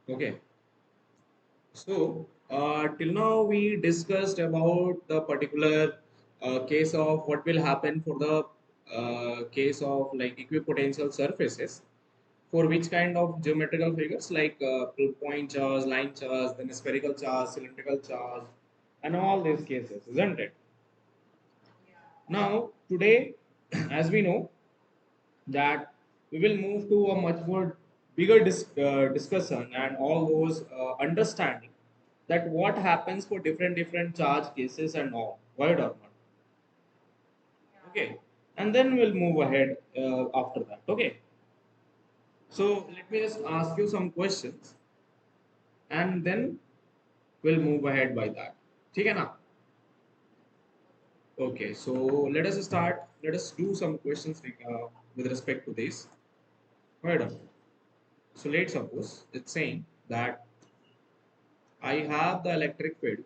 Okay. So, till now we discussed about the particular case of what will happen for the case of like equipotential surfaces for which kind of geometrical figures like point charge, line charge, then spherical charge, cylindrical charge, and all these cases, isn't it? Now, today, as we know, that we will move to a much more bigger discussion and all those understanding that what happens for different charge cases and all, right or not. Okay, and then we'll move ahead after that. Okay, so let me just ask you some questions and then we'll move ahead by that. ठीक है ना? Okay, so let us do some questions with respect to this, right on. So let's suppose it's saying that I have the electric field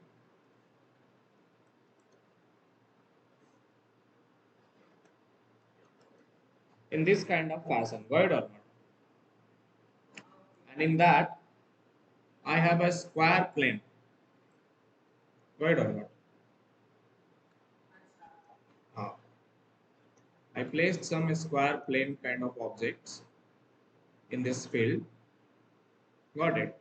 in this kind of fashion, right or not? And in that, I have a square plane, right or not? Uh, I placed some square plane kind of objects in this field. Got it?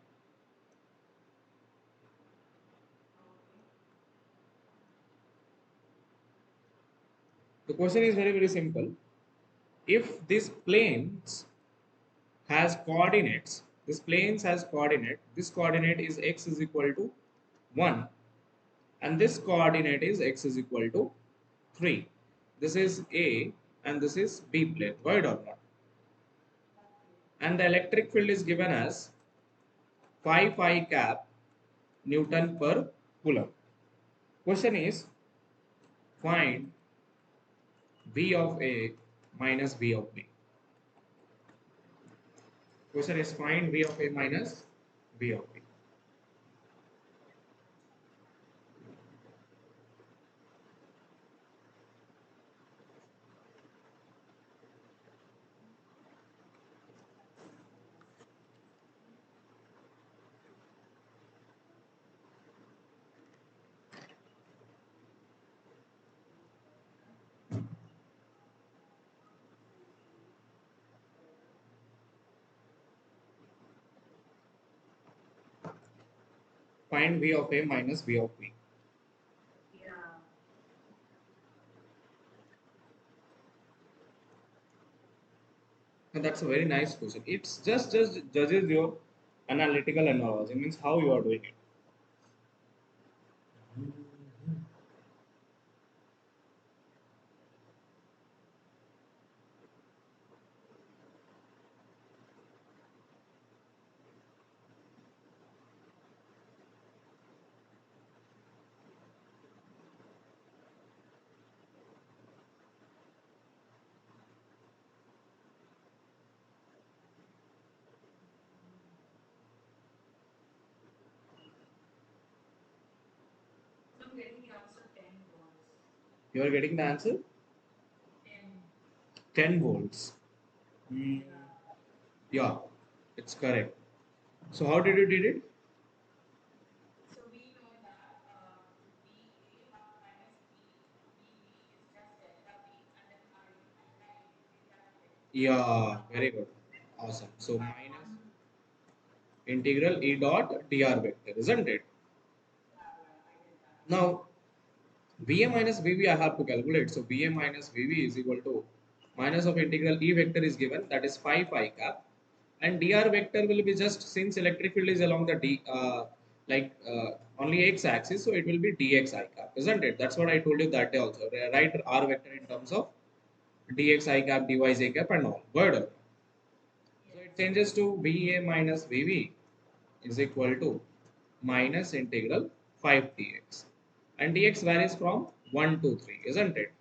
The question is very simple. If this planes has coordinates, this coordinate is x is equal to 1 and this coordinate is x is equal to 3. This is A and this is B plane, right or not? And the electric field is given as 5 phi cap Newton per Coulomb. Question is find V of A minus V of B. Question is find V of A minus V of B. Find V of A minus V of B. And that's a very nice question. It's just judges your analytical analogy, means how you are doing it. You are getting the answer? 10 volts. Hmm. Yeah, it's correct. So how did you did it? Yeah, very good. Awesome. So minus integral E dot dr vector, isn't it? Now VA minus VB I have to calculate. So VA minus VB is equal to minus of integral E vector is given, that is 5 phi cap, and dr vector will be just, since electric field is along the only x axis, so it will be dx I cap, isn't it? That's what I told you that day also. Write R vector in terms of dx I cap, dy j cap and all. Word. So it changes to VA minus VB is equal to minus integral 5 dx, and dx varies from 1 to 3, isn't it?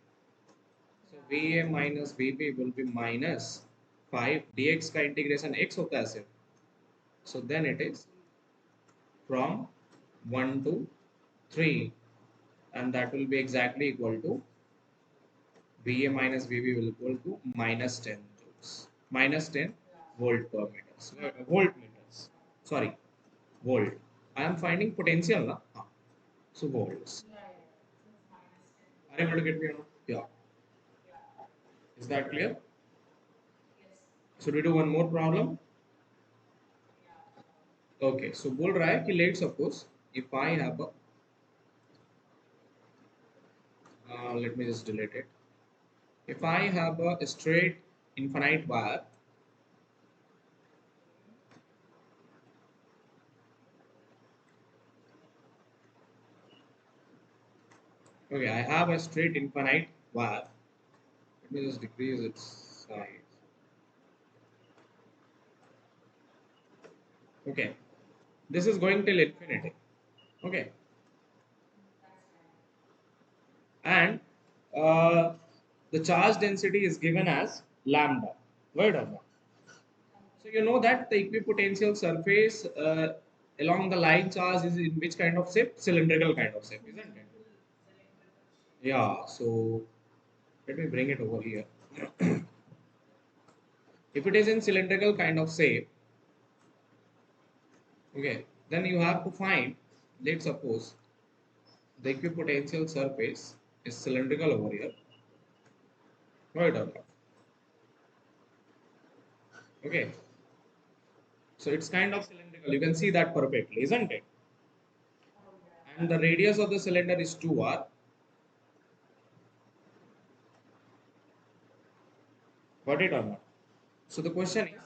So VA minus VB will be minus 5 dx का integration x होता है सिर्फ, so then it is from 1 to 3, and that will be exactly equal to VA minus VB will equal to minus 10 joules, minus 10 volt per meters, volt meters, sorry. volt. I am finding potential, na? So volts. Are you able to get me? Yeah. Is that clear? Should we do one more problem? Okay. So बोल रहा है कि let's suppose if I have a let me just delete it. If I have a straight infinite wire, okay, I have a straight infinite wire. Let me just decrease its size. Okay, this is going till infinity. Okay, and uh, the charge density is given as lambda. Right or not? So you know that the equipotential surface along the line charge is in which kind of shape? Cylindrical kind of shape, isn't it? Yeah. So let me bring it over here. If it is in cylindrical kind of shape, okay, then you have to find, let's suppose the equipotential surface is cylindrical over here, right or not? Okay, so it's kind of cylindrical. You can see that perfectly, isn't it? And the radius of the cylinder is 2r. Got it or not? So the question is,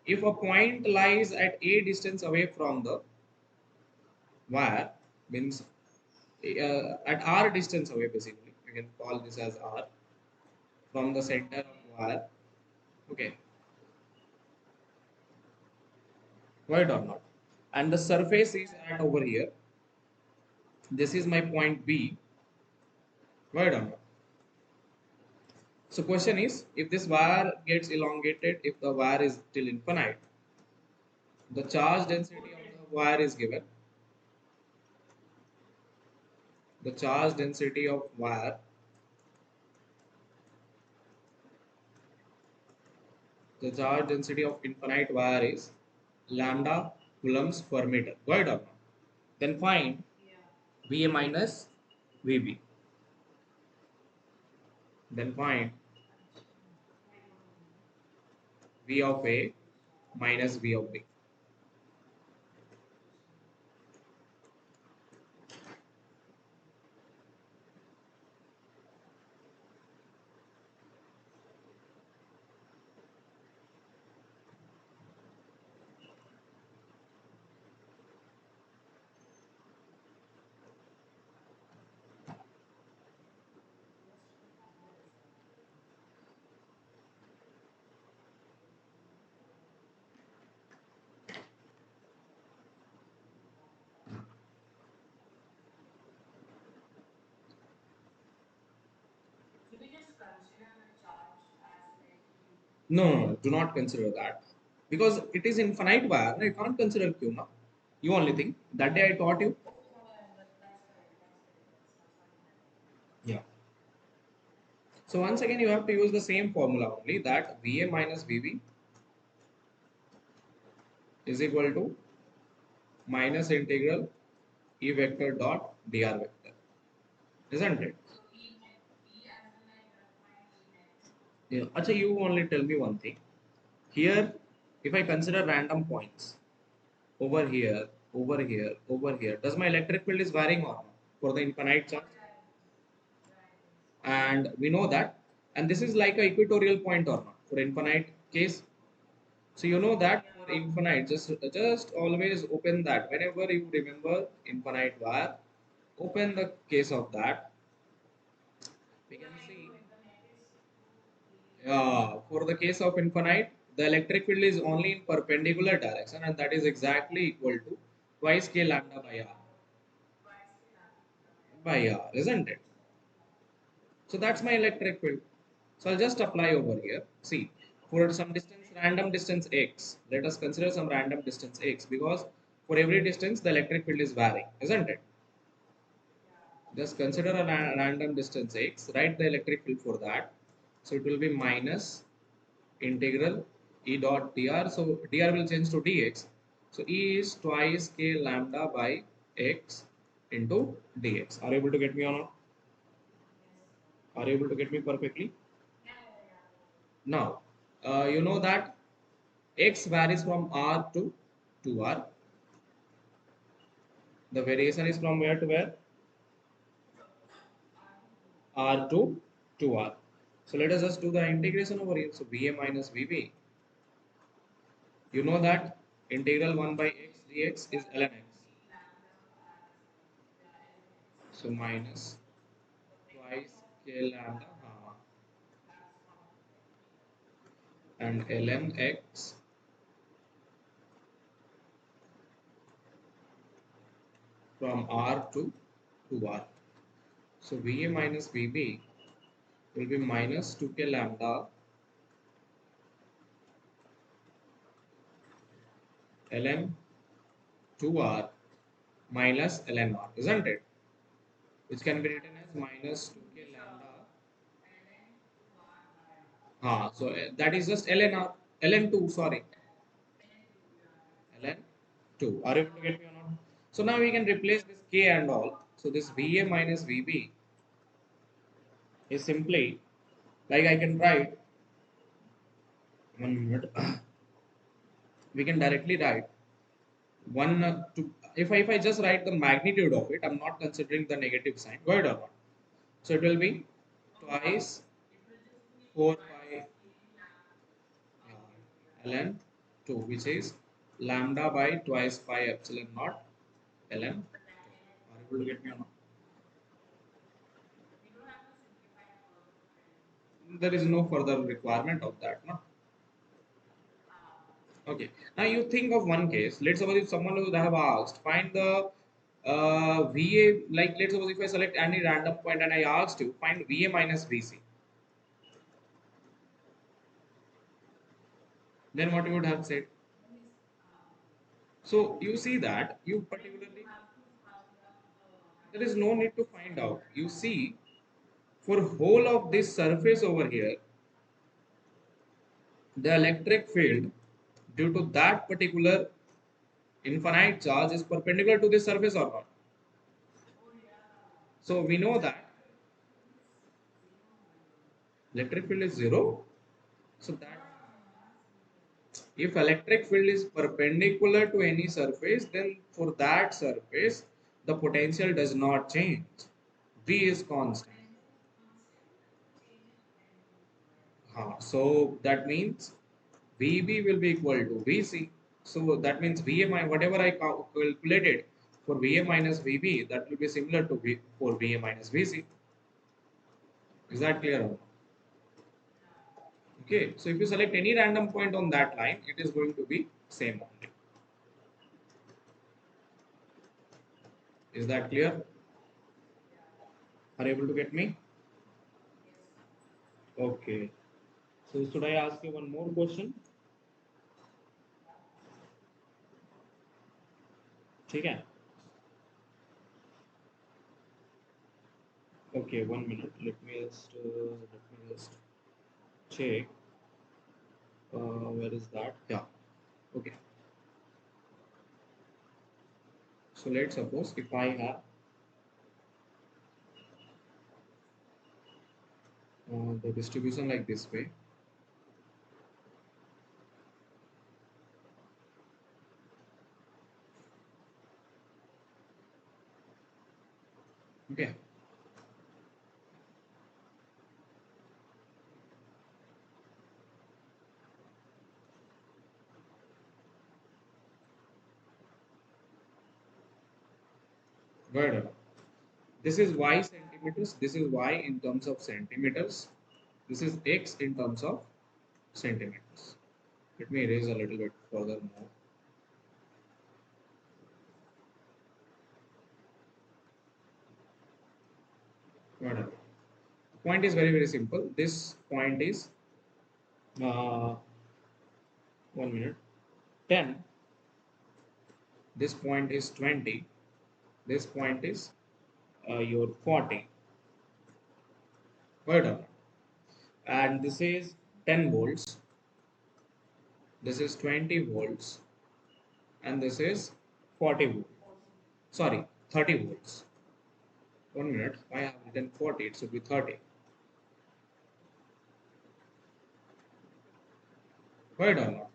if a point lies at a distance away from the wire, means at r distance away, basically, you can call this as r from the center of wire. Okay, right or not? And the surface is at over here. This is my point B, right or not? So question is, if this wire gets elongated, if the wire is till infinite, the charge density of the wire is given. The charge density of wire, the charge density of infinite wire is lambda coulombs per meter, right or not? Then find VA minus VB. Then find V of A minus V of B. No, no, no, do not consider that. Because it is infinite wire, no, you can't consider Q now. You only think. That day I taught you. Yeah. So once again you have to use the same formula only, that VA minus VB is equal to minus integral E vector dot dr vector. Isn't it? Yeah. Acha, you only tell me one thing. Here, if I consider random points over here, over here, over here, does my electric field is varying or not for the infinite charge? And we know that. And this is like a equatorial point or not for infinite case. So you know that for infinite, just always open that. Whenever you remember infinite wire, open the case of that. We can see. For the case of infinite, the electric field is only in perpendicular direction, and that is exactly equal to twice k lambda by r, isn't it? So that's my electric field. So I'll just apply over here. See, for some distance, random distance x, let us consider some random distance x, because for every distance the electric field is varying, isn't it? Just consider a random distance x, write the electric field for that. So it will be minus integral E dot dr. So dr will change to dx. So E is twice k lambda by x into dx. Are you able to get me or not? Are you able to get me perfectly? Now, you know that x varies from r to 2r. The variation is from where to where? R to 2r. So let us just do the integration over here. So VA minus VB. You know that integral 1 by x dx is ln x. So minus twice k lambda and ln x from r to 2r. So VA minus VB will be minus 2k lambda ln 2r minus ln r, isn't it? Which can be written as minus 2k lambda. So that is just ln r, ln 2, sorry, ln 2. Are you able to get me or not? So now we can replace this k and all. So this VA minus VB is simply like I can write 1 minute. We can directly write one to if I just write the magnitude of it, I'm not considering the negative sign. Go ahead or not? So it will be twice 4 pi ln 2, which is lambda by twice pi epsilon naught ln. Are you able to get me or not? There is no further requirement of that, no? Okay. Now you think of one case. Let's suppose if someone would have asked, find the VA, like let's suppose if I select any random point and I asked you, find VA minus VC, then what you would have said? So you see that you particularly, there is no need to find out. You see, for whole of this surface over here, the electric field due to that particular infinite charge is perpendicular to this surface or not. So we know that electric field is zero. So that if electric field is perpendicular to any surface, then for that surface, the potential does not change. V is constant. So that means VB will be equal to VC. So that means VA whatever I calculated for VA minus VB, that will be similar to for VA minus VC. Is that clear or not? Okay. So if you select any random point on that line, it is going to be same only. Is that clear? Are you able to get me? Okay. So should I ask you one more question? ठीक है? Okay, 1 minute. Let me just check. Where is that? Yeah. Okay. So let's suppose if I have the distribution like this way. Okay. Good. This is y centimeters. This is y in terms of centimeters. This is x in terms of centimeters. Let me erase a little bit further more. Good. Point is very simple. This point is uh, 1 minute 10. This point is 20. This point is your 40. Good. And this is 10 volts. This is 20 volts and this is 40 volt. Sorry, 30 volts. 1 minute. I have written 40. It should be 30. Right or not?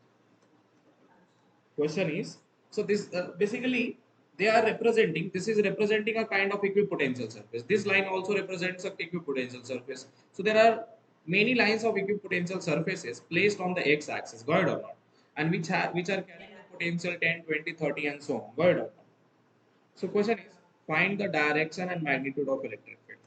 Question is, so this basically they are representing. This is representing a kind of equipotential surface. This line also represents a equipotential surface. So there are many lines of equipotential surfaces placed on the x-axis. Got it or not? And which are carrying the potential 10, 20, 30, and so on. Got it or not? So question is, find the direction and magnitude of electric field.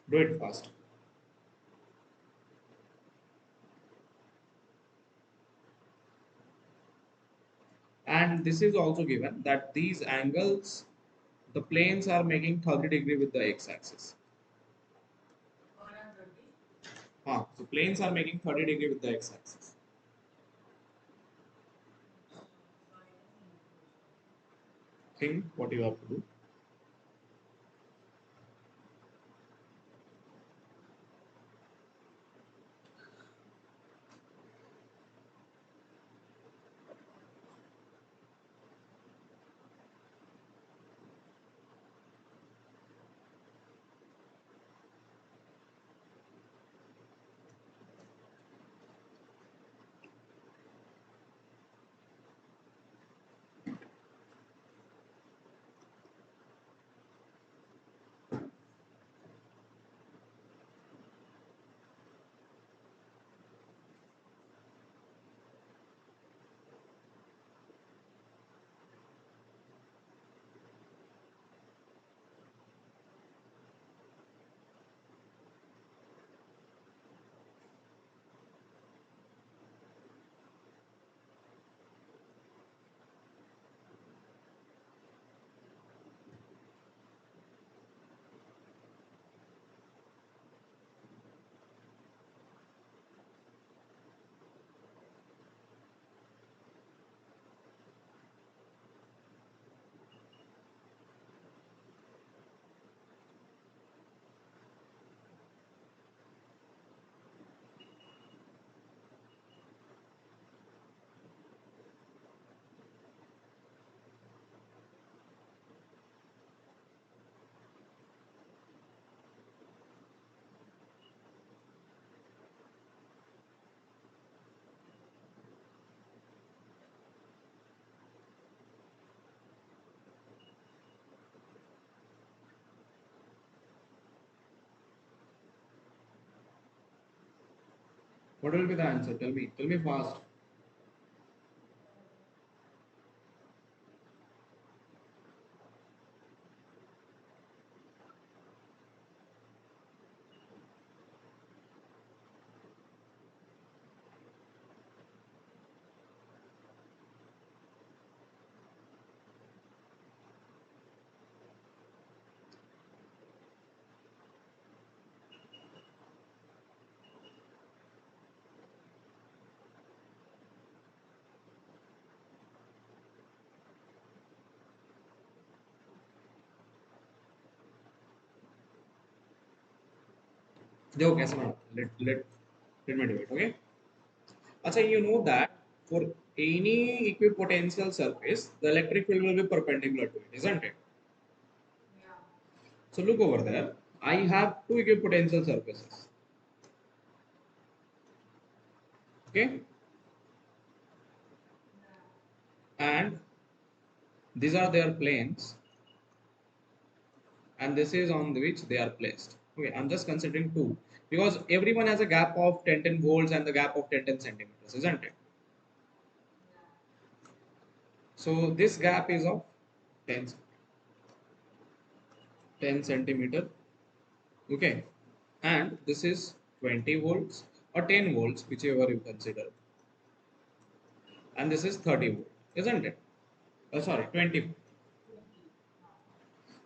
Do it fast. And this is also given that these angles, the planes are making 30-degree with the x-axis. So planes are making 30-degree with the x-axis. Think what you have to do. What will be the answer? Tell me. Tell me fast. देखो कैसे बना let me do it. Okay. अच्छा, you know that for any equipotential surface, the electric field will be perpendicular to it, isn't it? So look over there. I have two equipotential surfaces. Okay, and these are their planes, and this is on which they are placed. Okay, I'm just considering two because everyone has a gap of 10 volts and the gap of 10 centimeters, isn't it? So this gap is of 10, 10 centimeter. Okay, and this is 20 volts or 10 volts, whichever you consider, and this is 30 volt, isn't it? Sorry, 20.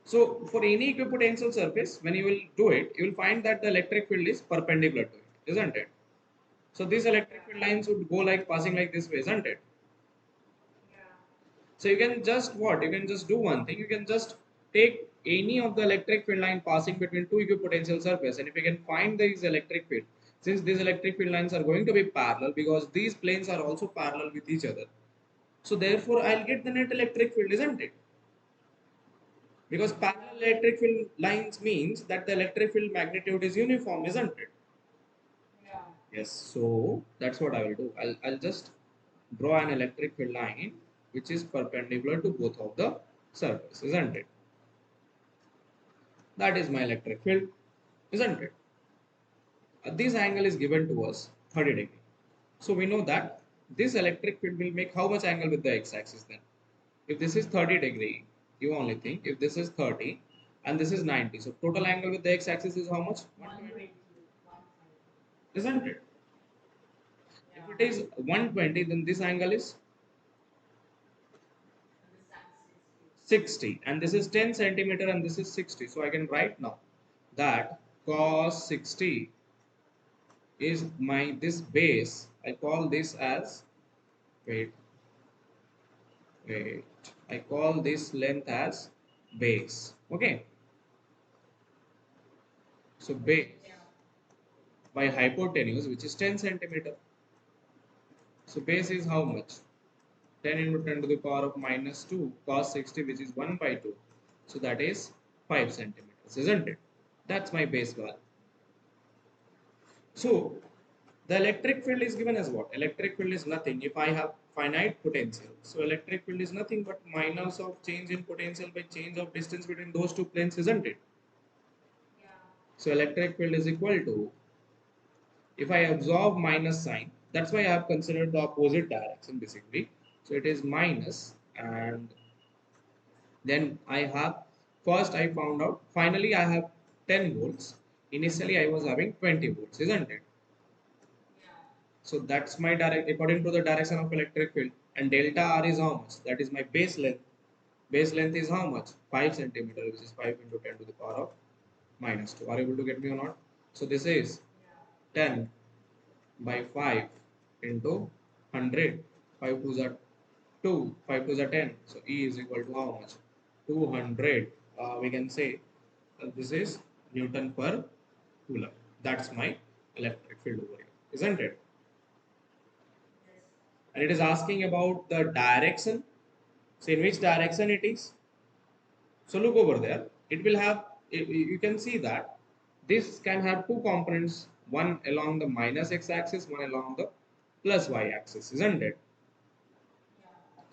So for any equipotential surface, when you will do it, you will find that the electric field is perpendicular to it, isn't it? So these electric field lines would go like passing like this way, isn't it? So you can just what? You can just do one thing. You can just take any of the electric field line passing between two equipotential surface, and if you can find these electric field, since these electric field lines are going to be parallel because these planes are also parallel with each other. So therefore, I'll get the net electric field, isn't it? Because parallel electric field lines means that the electric field magnitude is uniform, isn't it? Yes. So that's what I will do. I'll just draw an electric field line which is perpendicular to both of the surfaces, isn't it? That is my electric field, isn't it? This angle is given to us 30 degree. So we know that this electric field will make how much angle with the x-axis then? If this is 30 degree, you only think if this is 30 and this is 90. So total angle with the x-axis is how much? 120. Isn't it? If it is 120, then this angle is 60 and this is 10 centimeter and this is 60. So I can write now that cos 60 is my this base. I call this as wait wait I call this length as base. Okay, so base by hypotenuse which is 10 centimeter. So base is how much? 10 into 10 to the power of minus 2 cos 60 which is 1 by 2. So that is 5 centimeters, isn't it? That's my base value. So the electric field is given as what? Electric field is nothing if I have finite potential. So electric field is nothing but minus of change in potential by change of distance between those two planes, isn't it? So electric field is equal to, if I absorb minus sign, that's why I have considered the opposite direction basically. So it is minus, and then I have, first I found out, finally I have 10 volts. Initially I was having 20 volts, isn't it? So that's my direct, according to the direction of electric field. And delta R is how much? That is my base length. Base length is how much? 5 centimeter, which is 5 into 10 to the power of minus 2. Are you able to get me or not? So this is 10 by 5 into 100. 5 to the 2, 5 to the 10. So E is equal to how much? 200. We can say this is Newton per coulomb. That's my electric field over here, isn't it? And it is asking about the direction. So in which direction it is? So look over there. It will have, you can see that this can have two components, one along the minus x-axis, one along the plus y-axis, isn't it?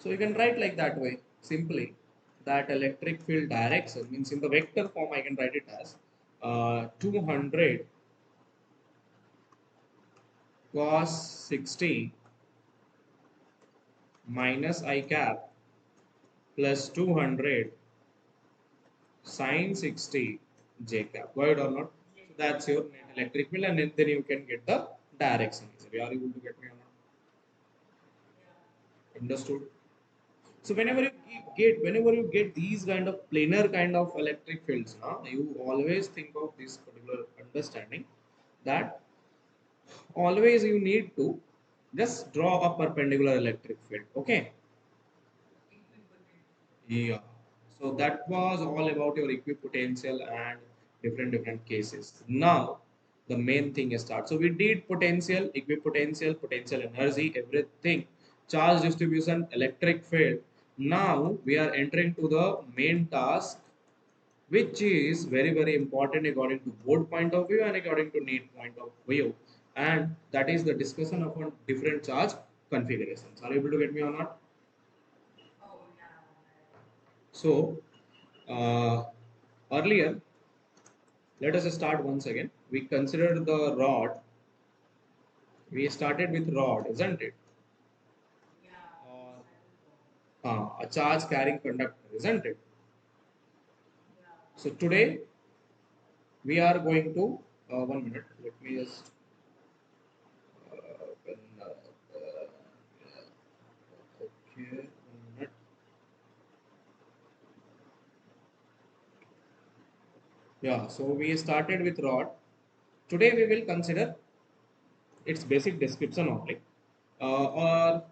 So you can write like that way, simply, that electric field direction means in the vector form I can write it as 200 cos 60 minus I cap plus 200 sin 60 j cap. Word or not? So that's your net electric field, and then you can get the direction easily. Are you able to get me or not? Understood? So whenever you get these kind of planar kind of electric fields, now you always think of this particular understanding that always you need to just draw a perpendicular electric field. Okay. Yeah. So that was all about your equipotential and different cases. Now the main thing starts. So we did potential, equipotential, potential energy, everything, charge distribution, electric field. Now we are entering to the main task, which is very important according to board point of view and according to NEET point of view, and that is the discussion upon different charge configurations. Are you able to get me or not? So earlier, let us start once again. We considered the rod. We started with rod, isn't it? A charge carrying conductor, isn't it? So today we are going to 1 minute. Let me just open. Okay, 1 minute. Yeah. So we started with rod. Today we will consider its basic description only. Or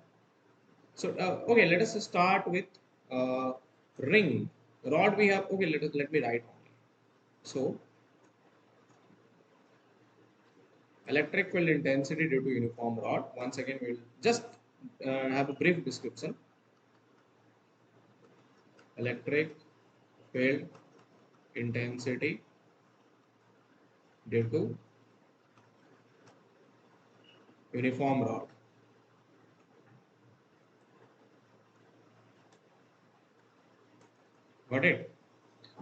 so okay. Let us start with uh, ring. Rod we have, okay, let me write only. So, electric field intensity due to uniform rod. Once again, we will just have a brief description. Electric field intensity due to uniform rod. Got it?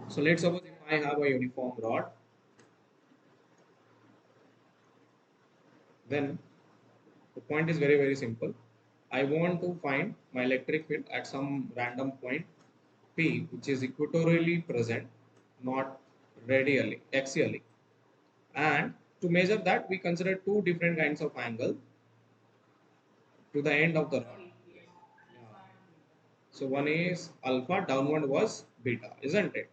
So let's suppose if I have a uniform rod, then the point is very simple. I want to find my electric field at some random point P, which is equatorially present, not radially, axially. And to measure that, we consider two different kinds of angle to the end of the rod. Yeah. So one is alpha, downward was beta, isn't it?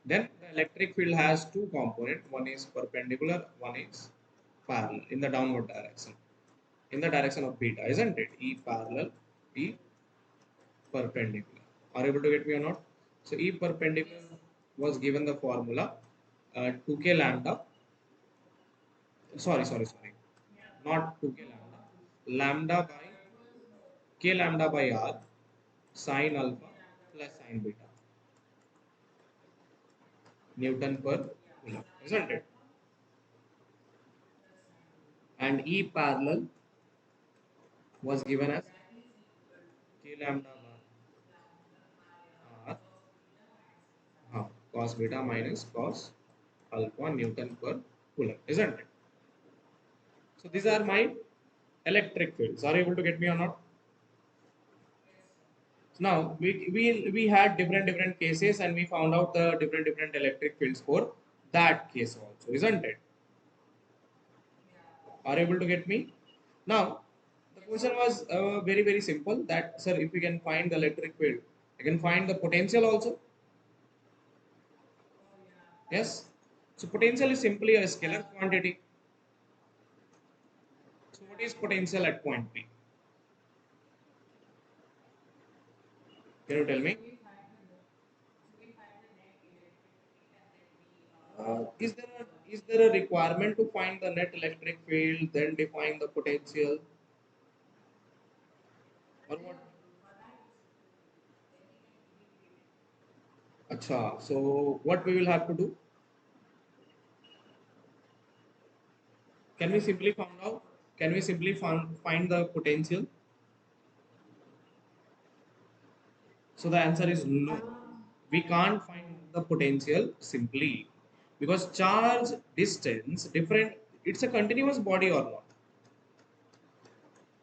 Then the electric field has two components. One is perpendicular, one is parallel in the downward direction. In the direction of beta, isn't it? E parallel, E perpendicular. Are you able to get me or not? So E perpendicular was given the formula 2k lambda. Sorry. Not 2k lambda. Lambda by k lambda by r sine alpha plus sine beta. Newton per coulomb, isn't it? And E parallel was given as k lambda by r cos beta minus cos alpha Newton per coulomb, isn't it? So these are my electric fields. Are you able to get me or not? Now we had different cases and we found out the different electric fields for that case also, isn't it? Are you able to get me? Now the question was very simple that sir, if we can find the electric field, I can find the potential also. Yes. So potential is simply a scalar quantity. So what is potential at point P? Can you tell me? Is there a requirement to find the net electric field, then define the potential, or what? Acha. So what we will have to do? Can we simply find out? Can we simply find the potential? So the answer is no. We can't find the potential simply because charge distance different. It's a continuous body or not,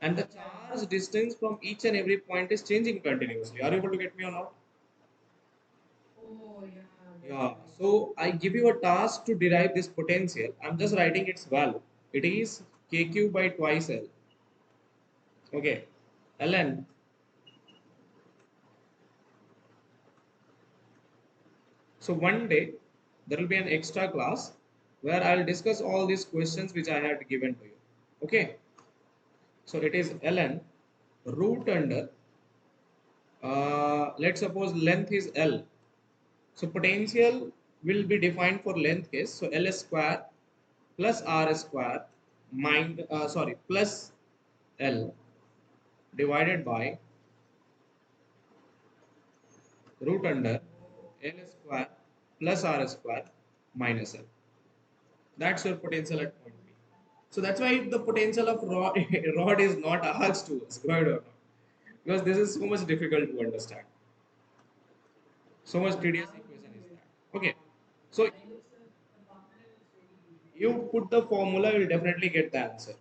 and the charge distance from each and every point is changing continuously. Are you able to get me or not? Yeah. So I give you a task to derive this potential. I'm just writing its value. It is kq by twice l. Okay. Ln. So one day there will be an extra class where I'll discuss all these questions which I had given to you. Okay. So it is ln root under let's suppose length is L. So potential will be defined for length case. So L square plus R square plus L divided by root under L square plus R square minus L. That's your potential at point B. So that's why the potential of rod, rod is not asked to us, right or not? Because this is so much difficult to understand. So much tedious equation is that. Okay. So you put the formula, you'll definitely get the answer.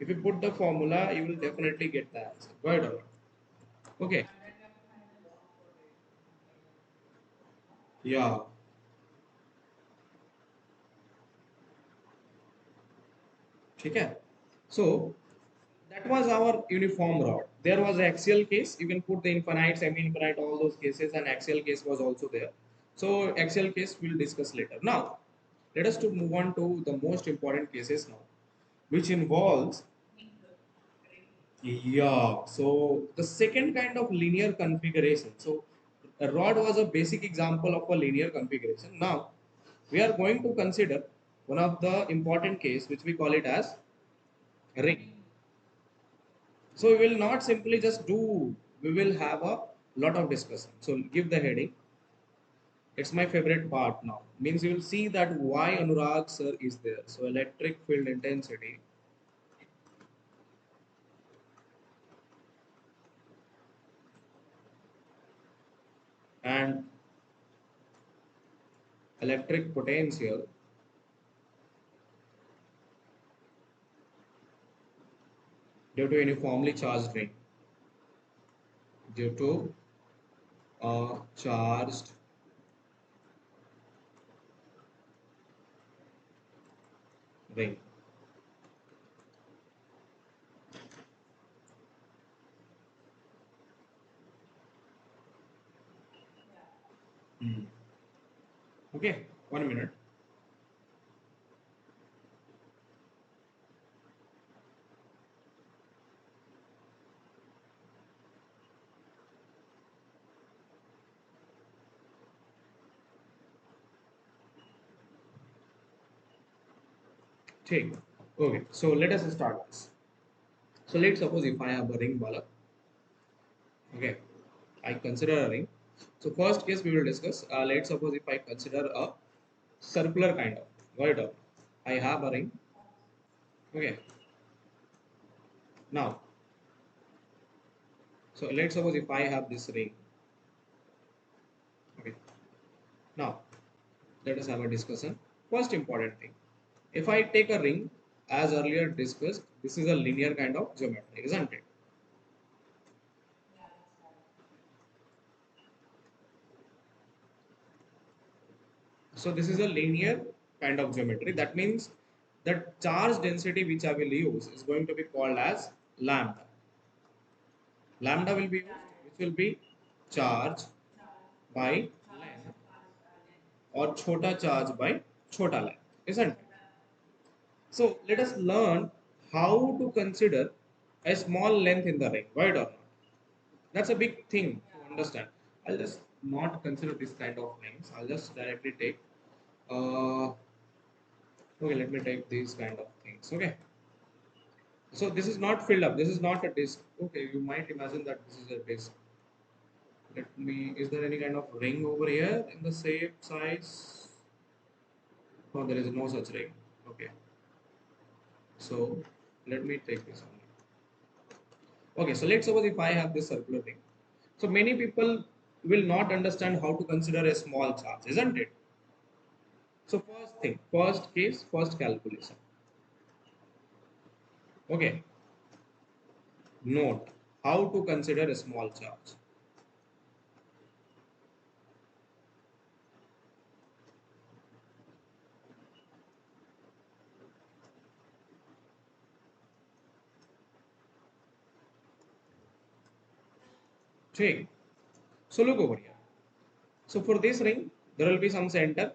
If you put the formula, you will definitely get the answer. Right or not? Okay. Yeah. Okay. So that was our uniform rod. There was axial case. You can put the infinite, semi-infinite, all those cases, and axial case was also there. So axial case we'll discuss later. Now, let us to move on to the most important cases now, which involves Yeah, so the second kind of linear configuration. So a rod was a basic example of a linear configuration. Now we are going to consider one of the important case which we call it as ring. So we will not simply just do, we will have a lot of discussion. So give the heading. It's my favorite part now. Means you will see that why Anurag sir is there. So electric field intensity and electric potential due to uniformly charged ring. Due to a charged ring. Hmm. Okay, 1 minute. Take. Okay, so let us start this. So let's suppose if I have a ring ball. Okay, I consider a ring. So first case we will discuss. Let's suppose if I consider a circular kind of. Right up. I have a ring. Okay. Now, so let's suppose if I have this ring. Okay. Now, let us have a discussion. First important thing. If I take a ring, as earlier discussed, this is a linear kind of geometry, isn't it? So this is a linear kind of geometry. That means the charge density which I will use is going to be called as lambda. Lambda will be used, which will be charge by length or chota charge by chota length, isn't it? So let us learn how to consider a small length in the ring, right or not? That's a big thing to understand. I'll just not consider this kind of lengths. I'll just directly take. Okay, let me take these kind of things. Okay, so this is not filled up. This is not a disk. Okay, you might imagine that this is a disk. Let me. Is there any kind of ring over here in the same size? No, there is no such ring. Okay, so let me take this one. Okay, so let's suppose if I have this circular ring. So many people will not understand how to consider a small charge, isn't it? So first thing, first case, first calculation. Okay, note how to consider a small charge. Check. So look over here. So for this ring, there will be some center,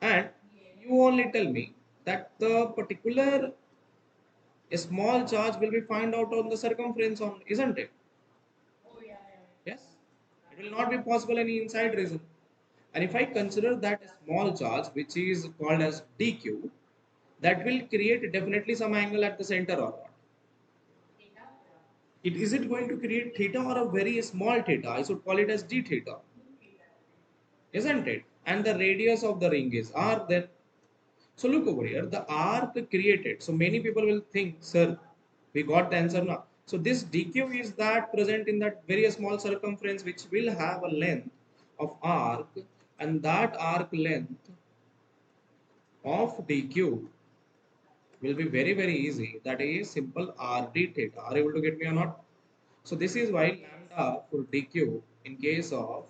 and you only tell me that the particular a small charge will be found out on the circumference on, isn't it? Yes. It will not be possible any inside reason. And if I consider that a small charge, which is called as dq, that will create definitely some angle at the center or not. It is it going to create theta or a very small theta? I should call it as d theta, isn't it? And the radius of the ring is r. Then so look over here, the arc created. So many people will think, sir, we got the answer now. So this dq is that present in that very small circumference which will have a length of arc, and that arc length of dq will be very very easy. That is simple rd theta. Are you able to get me or not? So this is why lambda for dq in case of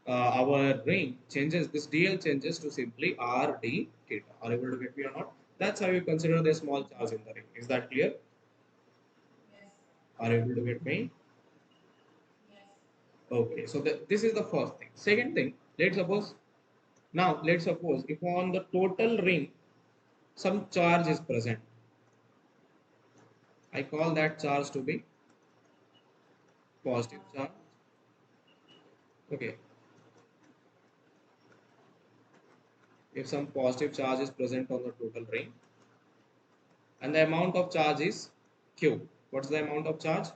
our ring changes, this dl changes to simply rd theta. Are you able to get me or not? That's how you consider the small charge in the ring. Is that clear? Are you able to get me? Okay, so this is the first thing. Second thing, let's suppose if on the total ring some charge is present. I call that charge to be positive charge. Okay, if some positive charge is present on the total ring and the amount of charge is Q. What's the amount of charge?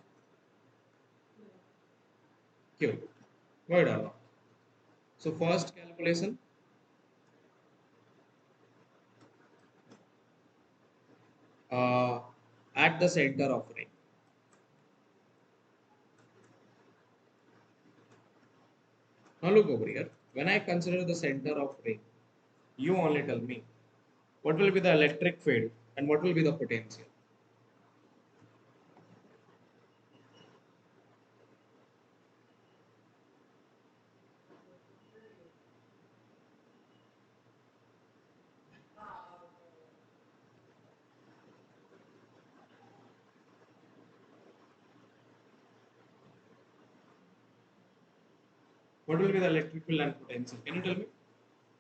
Q. Word or not? So first calculation, uh, at the center of ring. Now look over here. When I consider the center of ring, you only tell me what will be the electric field and what will be the potential. What will be the electric field and potential? Can you tell me?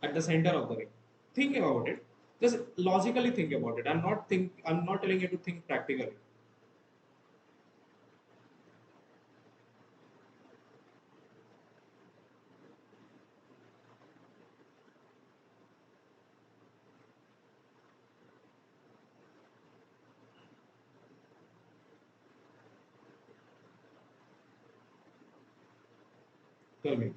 At the center of the ring. Think about it. Just logically think about it. I'm not telling you to think practically. Tell me.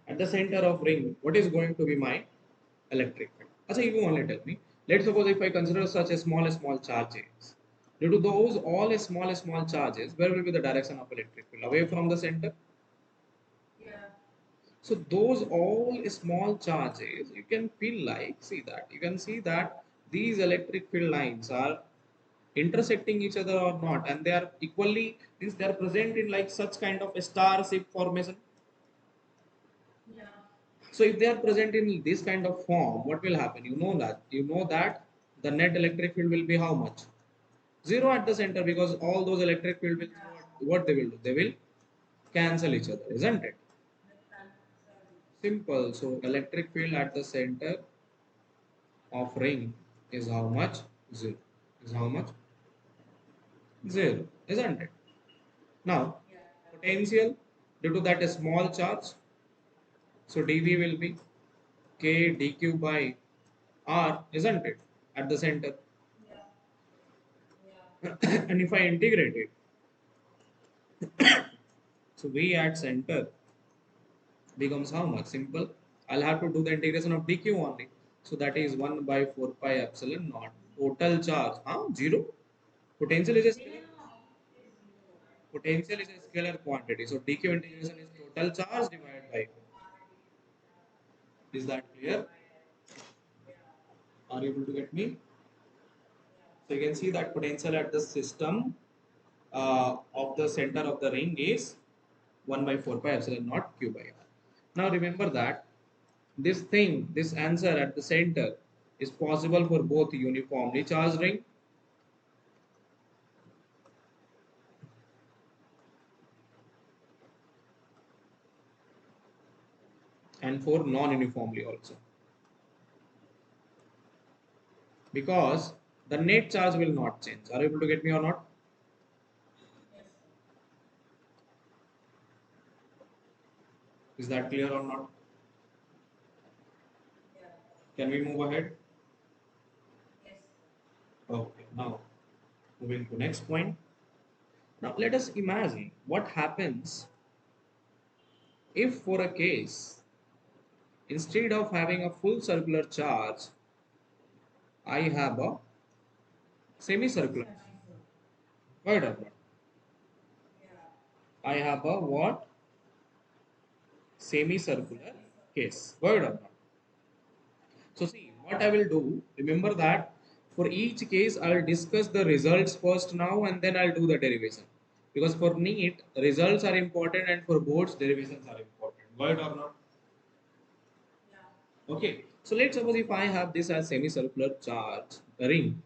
At the center of ring, what is going to be my electric field? Achha, you only tell me. Let's suppose if I consider such a small charges. Due to those all small charges, where will be the direction of electric field? Away from the center. So those all small charges, you can feel like, you can see that these electric field lines are intersecting each other or not, and they are equally, means they are present in like such kind of a star shape formation. So if they are present in this kind of form, what will happen? You know that the net electric field will be how much? Zero at the center, because all those electric field will, what they will do? They will cancel each other, isn't it? Simple. So electric field at the center of ring is how much? Zero. Is how much? Zero, isn't it? Now, potential due to that a small charge, so dV will be K dQ by R, isn't it? At the center. And if I integrate it, so V at center becomes how much? Simple. I'll have to do the integration of dq only. So that is 1 by 4 pi epsilon naught. Total charge, zero. Potential is a scalar. Potential is a scalar quantity. So dq integration is total charge divided by. Is that clear? Are you able to get me? So you can see that potential at the system of the center of the ring is 1 by 4 pi epsilon naught q by r. Now remember that this answer at the center is possible for both uniformly charged ring and for non-uniformly also. Because the net charge will not change. Are you able to get me or not? Is that clear or not? Can we move ahead? Okay, now moving to next point. Now let us imagine what happens if for a case instead of having a full circular charge, I have a semicircular. Word or not? I have a what? Semicircular case. Word or not? So see, what I will do, remember that for each case, I will discuss the results first now and then I'll do the derivation. Because for NEET, results are important and for boards, derivations are important. Word or not? Okay. So let's suppose if I have this as semicircular charge ring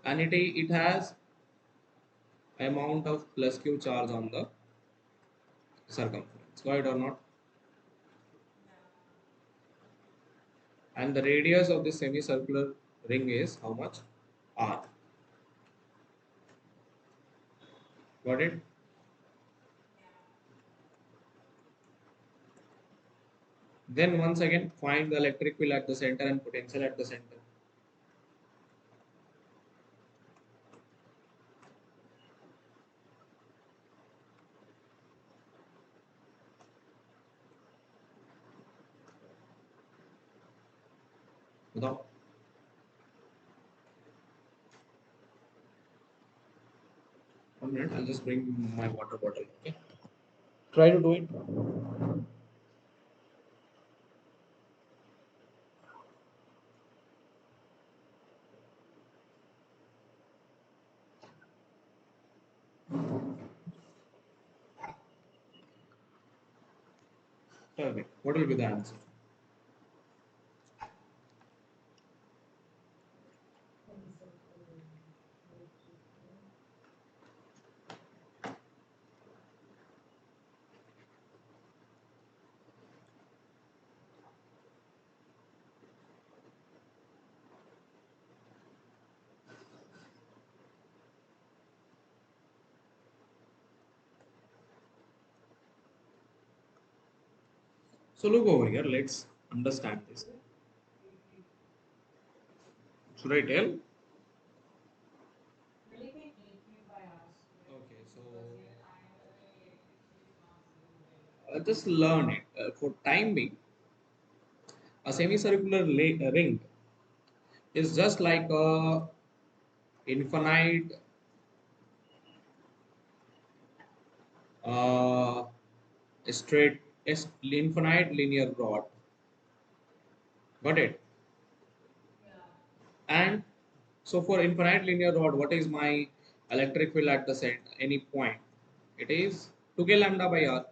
and it has amount of plus q charge on the circumference. Right or not? And the radius of this semicircular ring is how much? R. Got it? Then once again find the electric field at the center and potential at the center. Now, 1 minute, I'll just bring my water bottle. Okay. Try to do it. Tell me, what will be the answer? So look over here, let's understand this. Should I tell? Okay, so just learn it. For time being, a semicircular ring is just like a infinite uh, straight infinite linear rod. Got it? And so for infinite linear rod, what is my electric field at the center, any point? It is 2k lambda by r.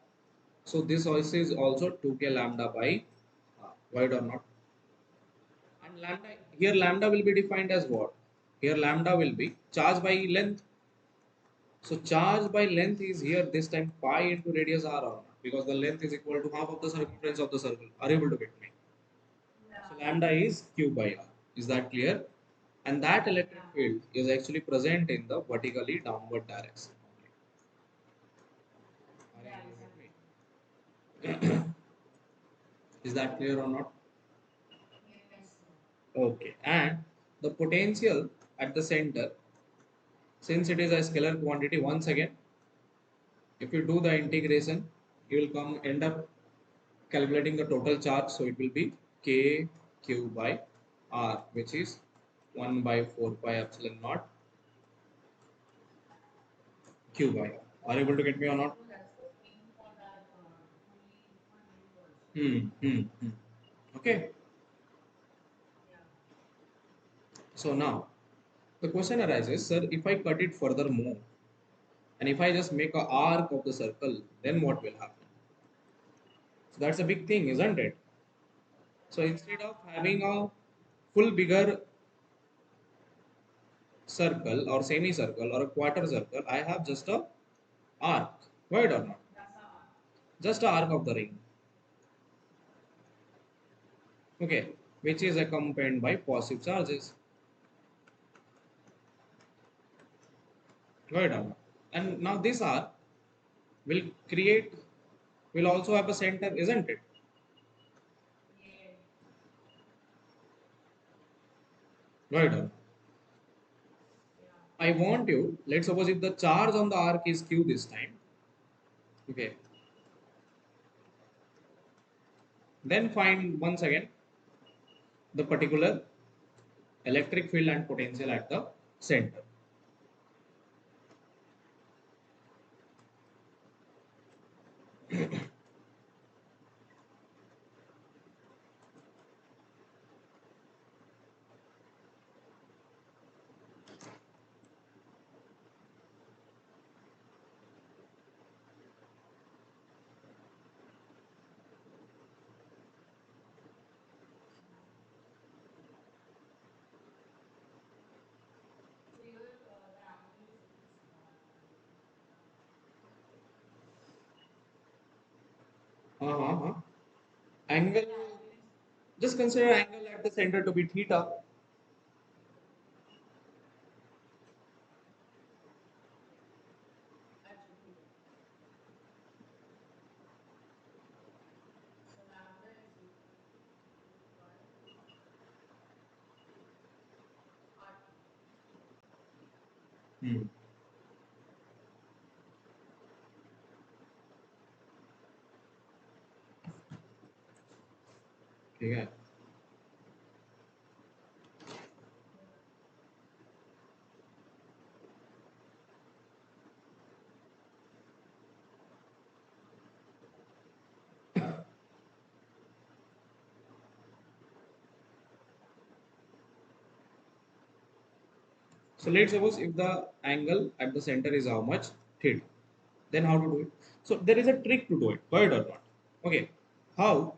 So this also is also 2k lambda by r. Right or not? And lambda here lambda will be defined as what? Here lambda will be charge by length. So charge by length is here this time pi into radius r or not, because the length is equal to half of the circumference of the circle. Are you able to get me? So lambda is q by r. Is that clear? And that electric field is actually present in the vertically downward direction. Are you able to get me? Is that clear or not? Okay. And the potential at the center, since it is a scalar quantity, once again, if you do the integration, you will come end up calculating the total charge. So it will be k q by r, which is 1 by 4 pi epsilon naught q by r. Are you able to get me or not? Hmm. Okay. So now the question arises, sir, if I cut it further more and if I just make a arc of the circle, then what will happen? So that's a big thing, isn't it? So instead of having a full bigger circle or semicircle or a quarter circle, I have just a arc. Right or not? Just a arc of the ring. Okay, which is accompanied by positive charges. Right or not? And now this arc will create, will also have a center, isn't it? Right on. I want you, let's suppose if the charge on the arc is q this time, okay, then find once again the particular electric field and potential at the center. Uh-huh. Angle, just consider angle at the center to be theta. Hmm. Okay. So let's suppose if the angle at the center is how much? Theta. Then how to do it? So there is a trick to do it, word or not. Okay. How?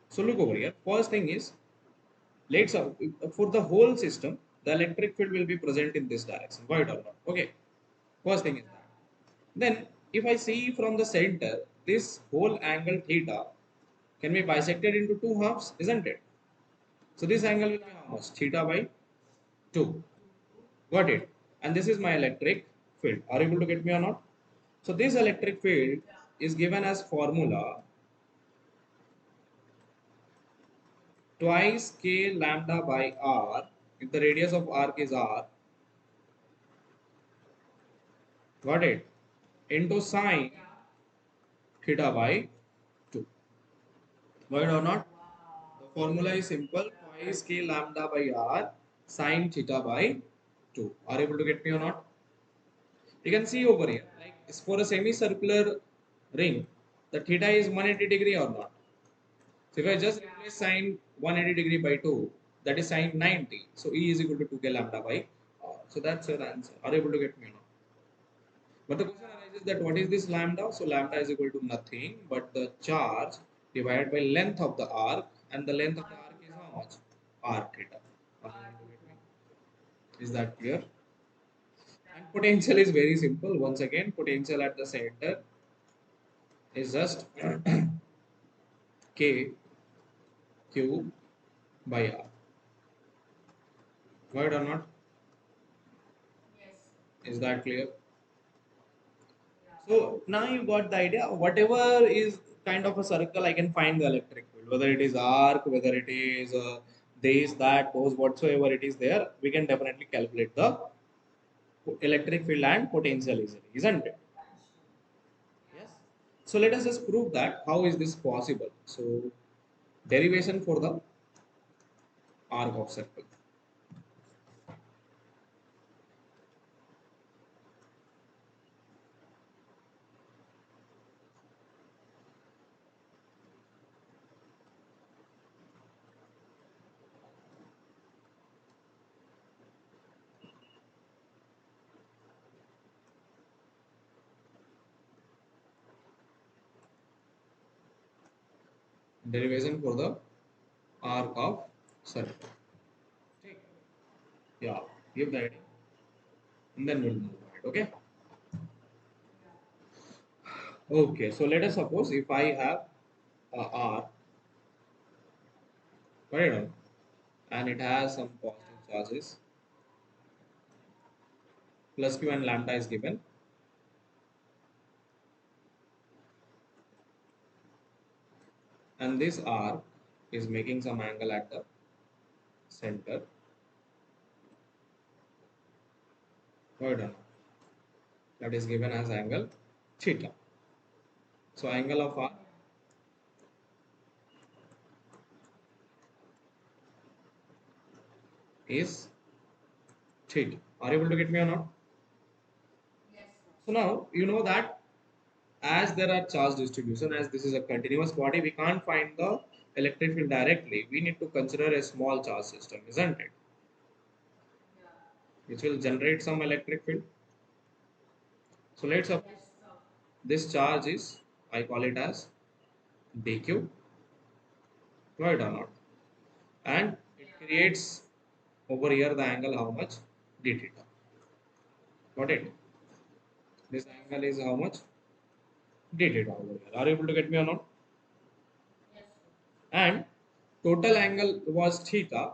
So look over here. First thing is, let's for the whole system, the electric field will be present in this direction, word or not. Okay. First thing is that. Then if I see from the center, this whole angle theta can be bisected into two halves, isn't it? So this angle will be how much? Theta by 2. Got it? And this is my electric field. Are you able to get me or not? So this electric field is given as formula twice k lambda by r. If the radius of arc is r, got it? Into sine theta by 2. Got it or not? The formula is simple, twice k lambda by r sine theta by 2. Are you able to get me or not? You can see over here, like it's for a semicircular ring, the theta is 180 degree or not. So if I just replace sine 180 degree by 2, that is sine 90. So E is equal to 2k lambda by r. So that's your answer. Are you able to get me or not? But the question arises that what is this lambda? So lambda is equal to nothing but the charge divided by length of the arc, and the length of the arc is how much? R theta. Are you able to get me? Is that clear? And potential is very simple. Once again, potential at the center is just k q by r. Right or not? Is that clear? So now you got the idea. Whatever is kind of a circle, I can find the electric field. Whether it is arc, whether it is this, that, those, whatsoever it is there, we can definitely calculate the electric field and potential easily, isn't it? Yes. So let us just prove that. How is this possible? So derivation for the arc of circle. Derivation for the arc of circle. Okay. Yeah. Give the idea, and then we'll move ahead. Okay. Okay. So let us suppose if I have a arc, right, and it has some positive charges, plus q and lambda is given, and this arc is making some angle at the center, right, that is given as angle theta. So angle of arc is theta. Are you able to get me or not? So now you know that as there are charge distribution, as this is a continuous body, we can't find the electric field directly. We need to consider a small charge system, isn't it? Which will generate some electric field. So let's suppose this charge is, I call it as dq, right or not? And it creates over here the angle how much? D theta. Got it? This angle is how much? D theta over here. Are you able to get me or not? total angle was theta.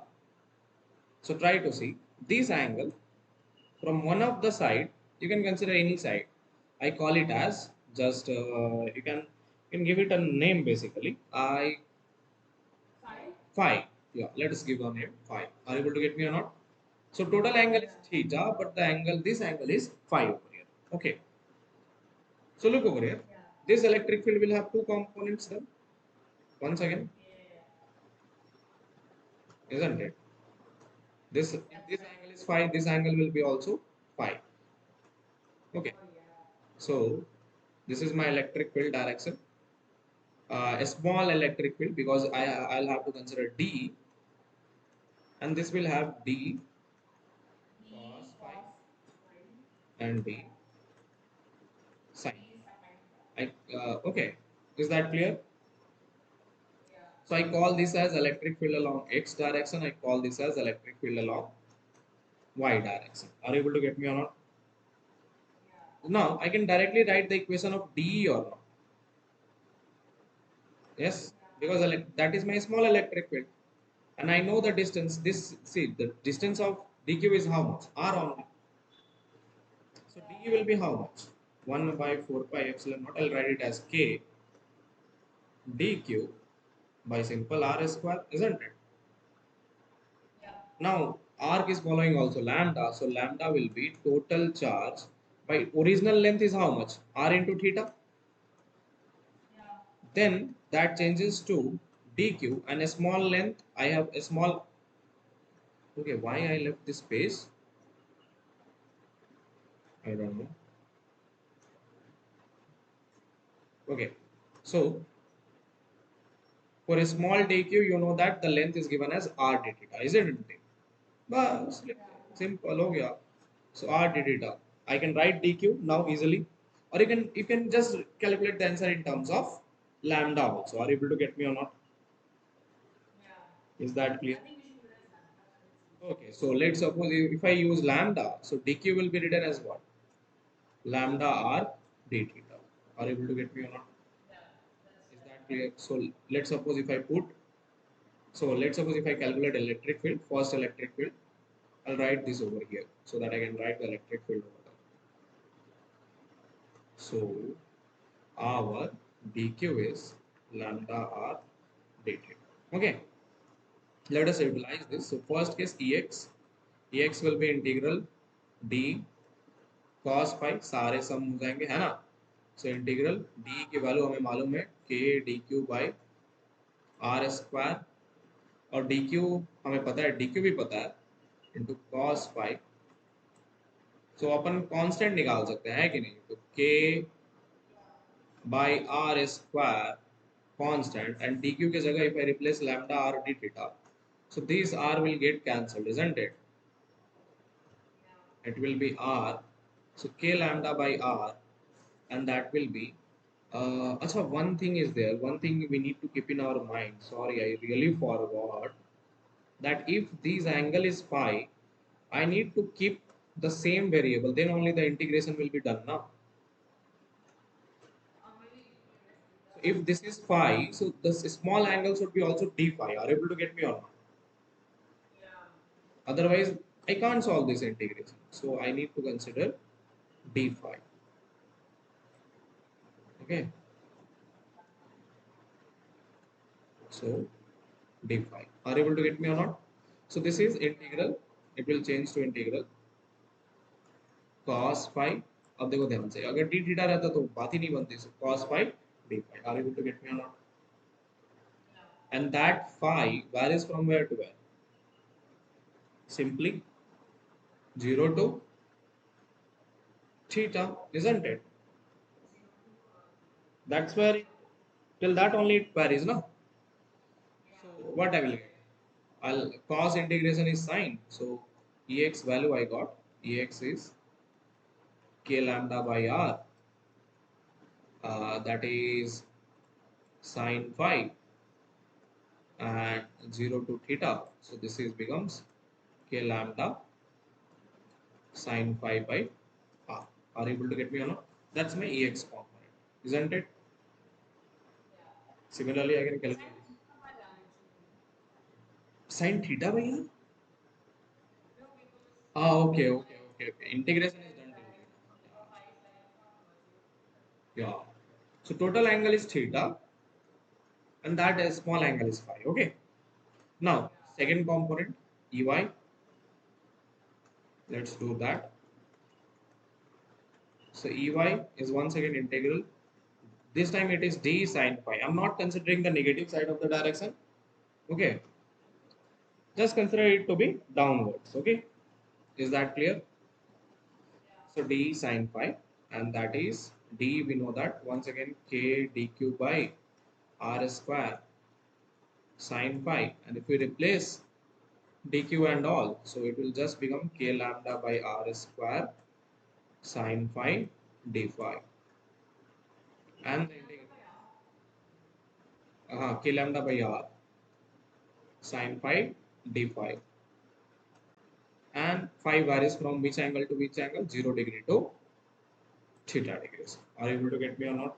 So try to see this angle from one of the side. You can consider any side. I call it as just you can give it a name basically. I phi. Yeah, let us give a name phi. Are you able to get me or not? So total angle is theta, but the angle this angle is phi over here. Okay. So look over here. This electric field will have two components then. Once again, isn't it? This if this angle is phi, this angle will be also phi. Okay. So this is my electric field direction. A small electric field because I'll have to consider D, and this will have D cos phi and D sin. Okay. Is that clear? So I call this as electric field along x direction. I call this as electric field along y direction. Are you able to get me or not? Now I can directly write the equation of D or not. Yes, because that is my small electric field, and I know the distance. This see the distance of dq is how much? R only. So d will be how much? 1 by 4 pi epsilon naught. I'll write it as k dq by simple r square, isn't it? Now arc is following also lambda, so lambda will be total charge by original length is how much? R into theta. Then that changes to dq and a small length. I have a small. Okay, why I left this space? I don't know. Okay, so for a small dq, you know that the length is given as r d theta, isn't it? But simple, हो गया. So r d theta. I can write dq now easily, or you can just calculate the answer in terms of lambda also. Are you able to get me or not? Is that clear? Okay, so let's suppose if I use lambda, so dq will be written as what? Lambda r d theta. Are you able to get me or not? Is that clear? So let's suppose if I put So let's suppose if I calculate electric field, first electric field, I'll write this over here so that I can write the electric field over there. So our dq is lambda r d theta. Okay, let us utilize this. So first case ex will be integral d cos phi, सारे सम हो जाएंगे है ना. So integral d की value हमें मालूम है k dq by r square, और dq हमें पता है, dq भी पता है, इंटू cos phi. सो अपन कांस्टेंट निकाल सकते हैं, है कि नहीं? तो k by R square constant and dq के जगह if I replace lambda r d theta, so this r will get cancelled, isn't it? It will be r, so k lambda by r, and that will be acha, one thing is there, one thing we need to keep in our mind. Sorry, I really forgot that if this angle is phi, I need to keep the same variable, then only the integration will be done now. So if this is phi, so this small angle should be also d phi. Are you able to get me or not? Otherwise, I can't solve this integration. So I need to consider d phi. Okay. So d phi. Are you able to get me or not? So this is integral. It will change to integral cos phi. अब देखो ध्यान से, अगर d theta रहता तो बात ही नहीं बनती. So cos phi d phi. Are you able to get me or not? And that phi varies from where to where? Simply 0 to theta, isn't it? That's where till that only it varies, no? So what I will get? I'll cos integration is sine. So ex value I got. Ex is k lambda by r. That is sine phi and 0 to theta. So this is becomes k lambda sine phi by r. Are you able to get me or not? That's my ex component, isn't it? Similarly, I can calculate. Sin theta by r? Okay. Integration is done till theta. Yeah. So total angle is theta, and that is small angle is phi. Okay. Now second component Ey. Let's do that. So Ey is once again integral. This time it is d sine phi. I'm not considering the negative side of the direction. Okay. Just consider it to be downwards. Okay. Is that clear? So d sine phi, and that is d. We know that once again k dq by r square sine phi, and if we replace dq and all, so it will just become k lambda by r square sine phi d phi, and the k lambda by r sine phi d phi, and phi varies from which angle to which angle? 0 degree to theta degrees. Are you able to get me or not?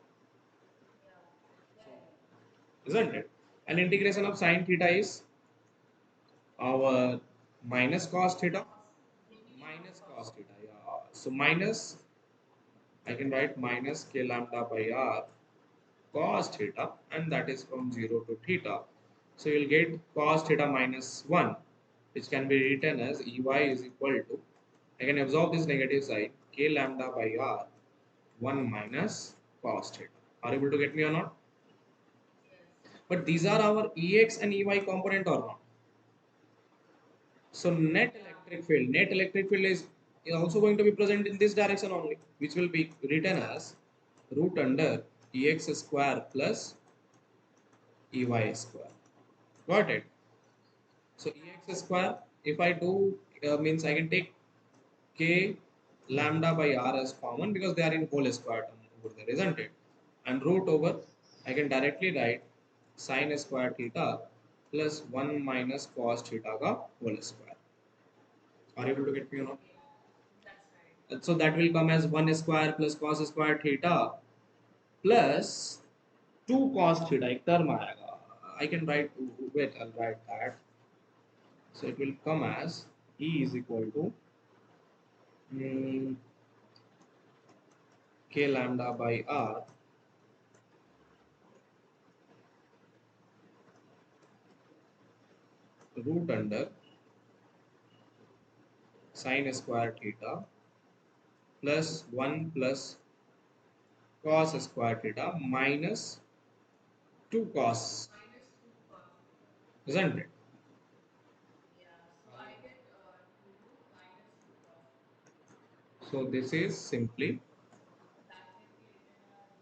Isn't it? And integration of sine theta is our minus cos theta, minus cos theta. Yeah. So minus, I can write minus k lambda by r cos theta, and that is from 0 to theta. So you'll get cos theta minus 1, which can be written as Ey is equal to, I can absorb this negative side, k lambda by r 1 minus cos theta. Are you able to get me or not? But these are our Ex and Ey component or not? So net electric field is also going to be present in this direction only, which will be written as root under Ex square plus Ey square. Got it? So Ex square, if I do means I can take k lambda by r as common because they are in whole square term over there, isn't it? And root over, I can directly write sine square theta plus 1 minus cos theta ka whole square. Are you able to get me or not? So that will come as 1 square plus cos square theta plus 2 cos theta. एक term आएगा. I can write, wait, I'll write that. So it will come as E is equal to k lambda by r root under sine square theta plus 1 plus cos square theta minus 2 cos, isn't it? So this is simply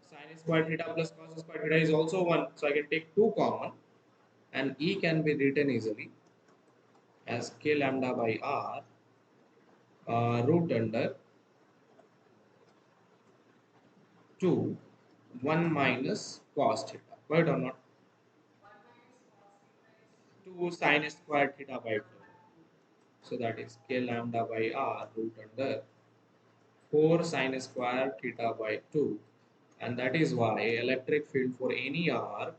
sine square theta plus cos square theta is also 1. So I can take 2 common, and E can be written easily as k lambda by r root under 2 1 minus cos theta. Right or not? 2 sin square theta by 2. So that is k lambda by r root under 4 sin square theta by 2. And that is why electric field for any arc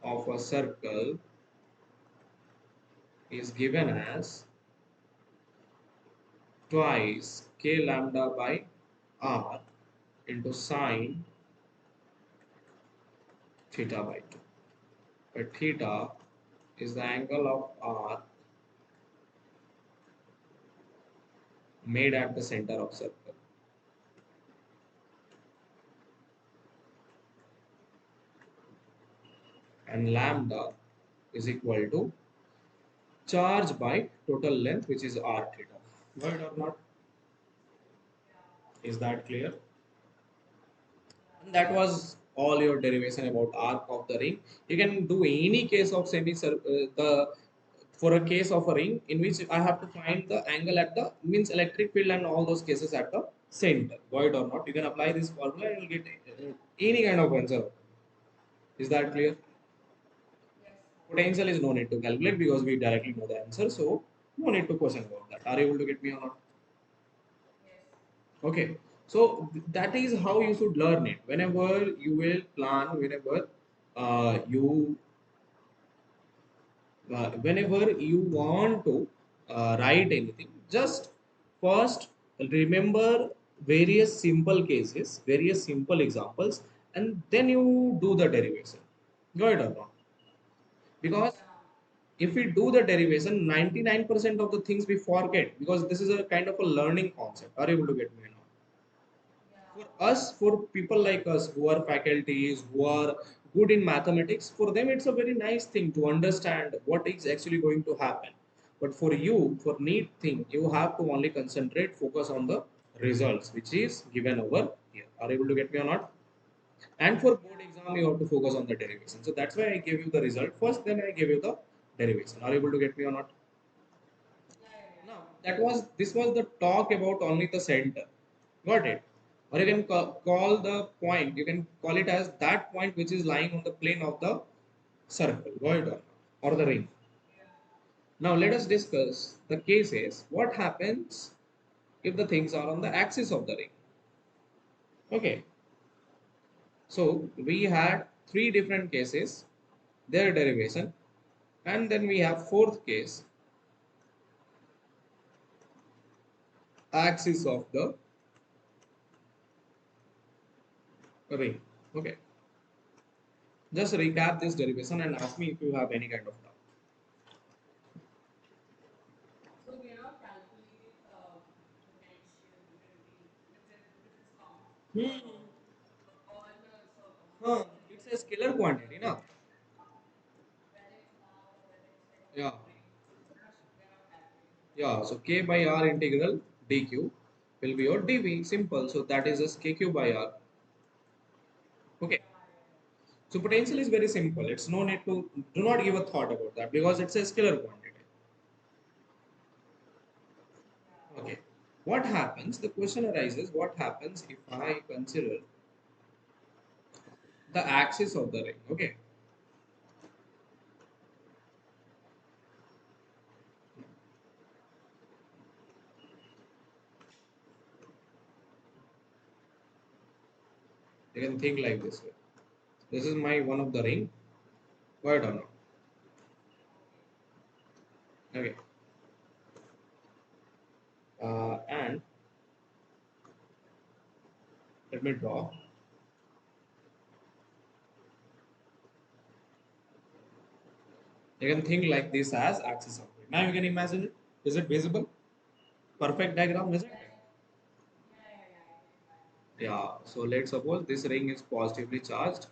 of a circle is given as twice k lambda by r into sine theta by 2. But theta is the angle of arc made at the center of circle, and lambda is equal to charge by total length, which is r theta. Right or not? Is that clear? And that was all your derivation about arc of the ring. You can do any case of the for a case of a ring in which I have to find the angle at the means electric field and all those cases at the center. Void or not, you can apply this formula and you'll get any kind of answer. Is that clear? Potential is no need to calculate because we directly know the answer, so no need to question about that. Are you able to get me or not? Okay. That is how you should learn it. Whenever you will plan, you whenever you want to write anything, just first remember various simple cases, various simple examples, and then you do the derivation. Go ahead or not? Because if we do the derivation, 99% of the things we forget, because this is a kind of a learning concept. Are you able to get me now? For us, for people like us who are faculties, who are good in mathematics, for them it's a very nice thing to understand what is actually going to happen. But for you, for neat thing, you have to only concentrate, focus on the results which is given over here. Are you able to get me or not? And for board exam, you have to focus on the derivation. So that's why I gave you the result first, then I gave you the derivation. Are you able to get me or not? Now, this was the talk about only the center. Got it? Or you can call the point, you can call it as that point which is lying on the plane of the circle, got it? Or the ring. Now let us discuss the cases. What happens if the things are on the axis of the ring? Okay. So we had three different cases, their derivation, and then we have fourth case, axis of the ring. Okay. Just recap this derivation and ask me if you have any kind of doubt. Hmm. It's a scalar quantity, no? Yeah. Yeah. So k by r integral dq will be your dv. Simple. So that is just kq by r. Okay. So potential is very simple. It's no need to do not give a thought about that because it's a scalar quantity. Okay. What happens? The question arises: what happens if I consider the axis of the ring? Okay. You can think like this way. This is my one of the ring. Why or not? Okay. And let me draw. You can think like this as axis of ring. Now you can imagine it. Is it visible? Perfect diagram, isn't it? Yeah. So let's suppose this ring is positively charged.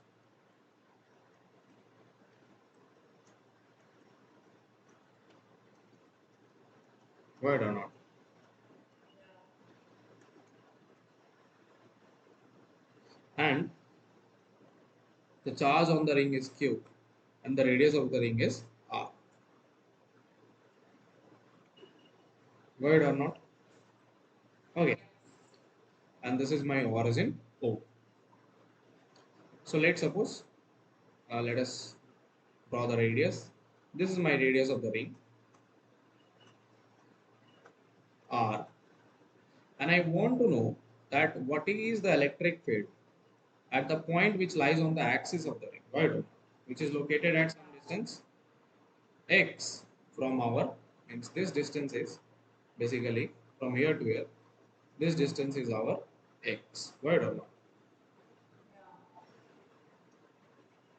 Right or not? And the charge on the ring is Q, and the radius of the ring is R. Right or not? Okay. And this is my origin O. So let's suppose, let us draw the radius. This is my radius of the ring R, and I want to know that what is the electric field at the point which lies on the axis of the ring, right? Which is located at some distance x from our, means this distance is basically from here to here. This distance is our x, right or not?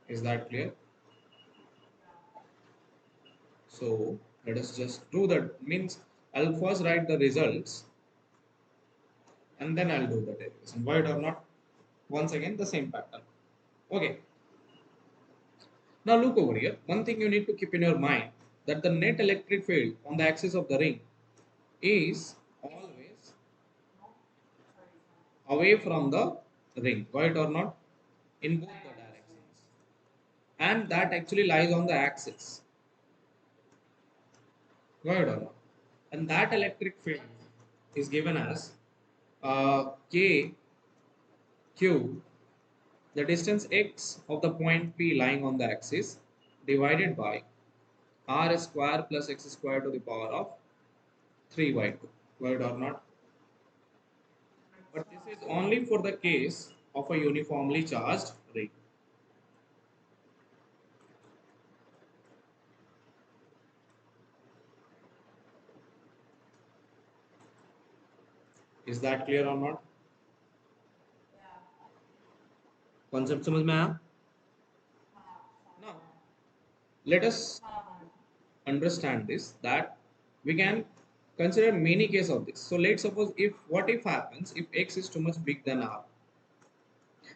Is that clear? So let us just do that. Means I'll first write the results and then I'll do the derivation. Right or not? Once again, the same pattern. Okay. Now look over here. One thing you need to keep in your mind, that the net electric field on the axis of the ring is always away from the ring. Right or not? In both the directions. And that actually lies on the axis. Right or not? And that electric field is given as k q, the distance x of the point P lying on the axis, divided by r square plus x square to the power of 3 by 2. Right or not? But this is only for the case of a uniformly charged ring. Is that clear or not? Concept समझ में आया? Now, let us understand this that we can consider many cases of this. So let's suppose if what if happens if x is too much big than r,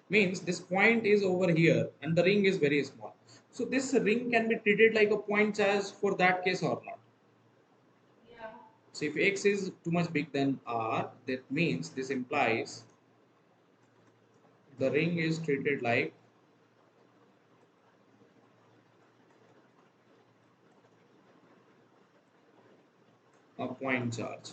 means this point is over here and the ring is very small. So this ring can be treated like a point charge for that case or not. So if x is too much big than r, that means this implies the ring is treated like a point charge.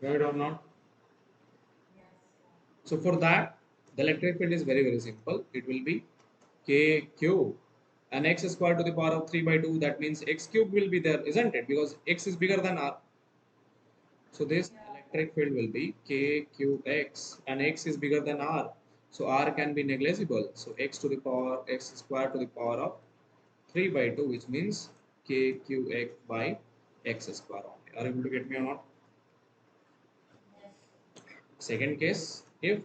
Right or not? So for that, the electric field is very very simple. It will be k cube and x square to the power of 3 by 2. That means x cube will be there, isn't it? Because x is bigger than r. So this electric field will be k cube x and x is bigger than r. So r can be negligible. So x to the power x square to the power of 3 by 2, which means k cube x by x square only. Are you able to get me or not? Second case, if